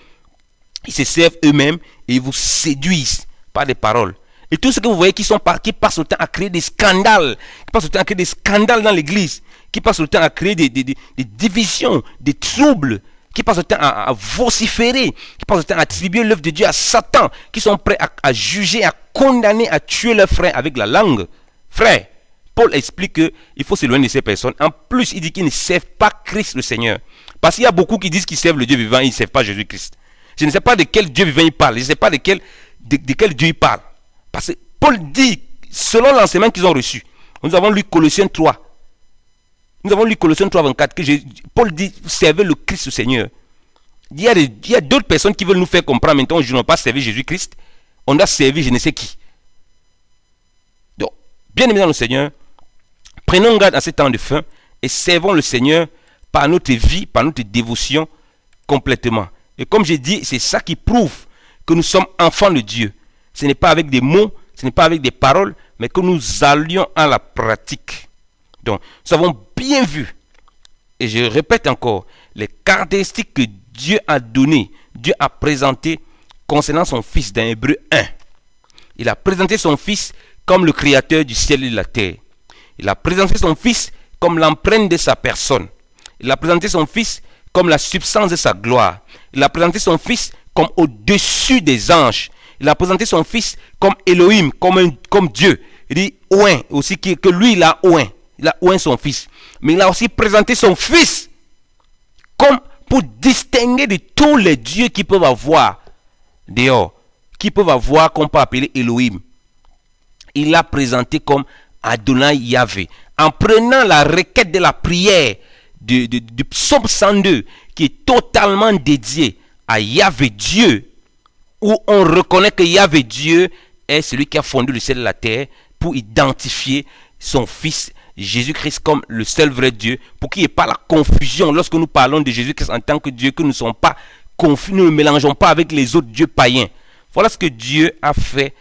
Ils se servent eux-mêmes et ils vous séduisent par des paroles. Et tout ce que vous voyez qui passent le temps à créer des scandales, qui passent le temps à créer des scandales dans l'église, qui passent le temps à créer des divisions, des troubles, qui passent le temps à vociférer, qui passent le temps à attribuer l'œuvre de Dieu à Satan, qui sont prêts à juger, à condamner, à tuer leurs frères avec la langue. Frère, Paul explique qu'il faut s'éloigner de ces personnes. En plus, il dit qu'ils ne servent pas Christ le Seigneur. Parce qu'il y a beaucoup qui disent qu'ils servent le Dieu vivant, ils ne servent pas Jésus-Christ. Je ne sais pas de quel Dieu vivant il parle, je ne sais pas de quel Dieu il parle. Parce que Paul dit, selon l'enseignement qu'ils ont reçu, nous avons lu Colossiens 3. Nous avons lu Colossiens 3, 24, que Paul dit, servez le Christ le Seigneur. Il y a d'autres personnes qui veulent nous faire comprendre maintenant, je n'ai pas servi Jésus-Christ, on doit servir je ne sais qui. Donc, bien aimé dans le Seigneur, prenons garde à ces temps de fin et servons le Seigneur par notre vie, par notre dévotion complètement. Et comme j'ai dit, c'est ça qui prouve que nous sommes enfants de Dieu. Ce n'est pas avec des mots, ce n'est pas avec des paroles, mais que nous allions à la pratique. Donc, nous avons bien vu, et je répète encore, les caractéristiques que Dieu a données, Dieu a présentées concernant son Fils dans Hébreux 1. Il a présenté son Fils comme le créateur du ciel et de la terre. Il a présenté son Fils comme l'empreinte de sa personne. Il a présenté son Fils comme la substance de sa gloire. Il a présenté son Fils comme au-dessus des anges. Il a présenté son Fils comme Elohim, comme Dieu. Il dit Ouin, aussi que lui il a Ouin. Il a Ouin son Fils. Mais il a aussi présenté son Fils comme pour distinguer de tous les dieux qui peuvent avoir dehors, qui peuvent avoir qu'on peut appeler Elohim. Il l'a présenté comme Adonai Yahvé. En prenant la requête de la prière du psaume 102, qui est totalement dédié à Yahvé Dieu, où on reconnaît que Yahvé Dieu est celui qui a fondé le ciel et la terre, pour identifier son Fils Jésus-Christ comme le seul vrai Dieu, pour qu'il n'y ait pas la confusion lorsque nous parlons de Jésus-Christ en tant que Dieu, que nous ne sommes pas confus, nous ne mélangeons pas avec les autres dieux païens. Voilà ce que Dieu a fait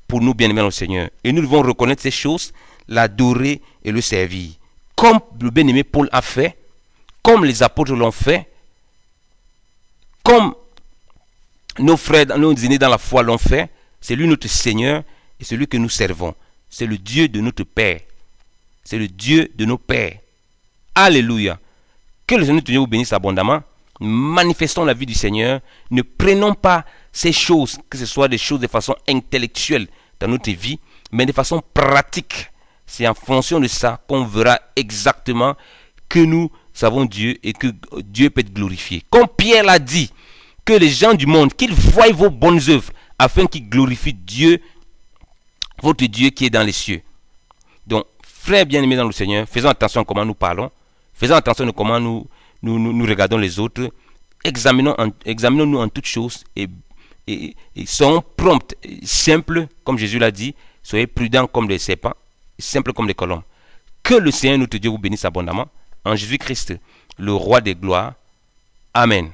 pour nous, bien-aimés au Seigneur. Et nous devons reconnaître ces choses, l'adorer et le servir. Comme le bien-aimé Paul a fait, comme les apôtres l'ont fait, comme nos frères, nos aînés dans la foi l'ont fait. C'est lui notre Seigneur et celui que nous servons. C'est le Dieu de notre Père. C'est le Dieu de nos pères. Alléluia. Que le Seigneur vous bénisse abondamment. Manifestons la vie du Seigneur. Ne prenons pas ces choses, que ce soit des choses de façon intellectuelle dans notre vie, mais de façon pratique. C'est en fonction de ça qu'on verra exactement que nous savons Dieu et que Dieu peut être glorifié. Comme Pierre l'a dit, que les gens du monde, qu'ils voient vos bonnes œuvres afin qu'ils glorifient Dieu, votre Dieu qui est dans les cieux. Donc, frères bien-aimés dans le Seigneur, faisons attention à comment nous parlons, faisons attention à comment nous regardons les autres, examinons-nous en toutes choses et soyons prompts, simples, comme Jésus l'a dit, soyez prudents comme des serpents, simples comme des colombes. Que le Seigneur notre Dieu vous bénisse abondamment, en Jésus-Christ, le roi des gloires. Amen.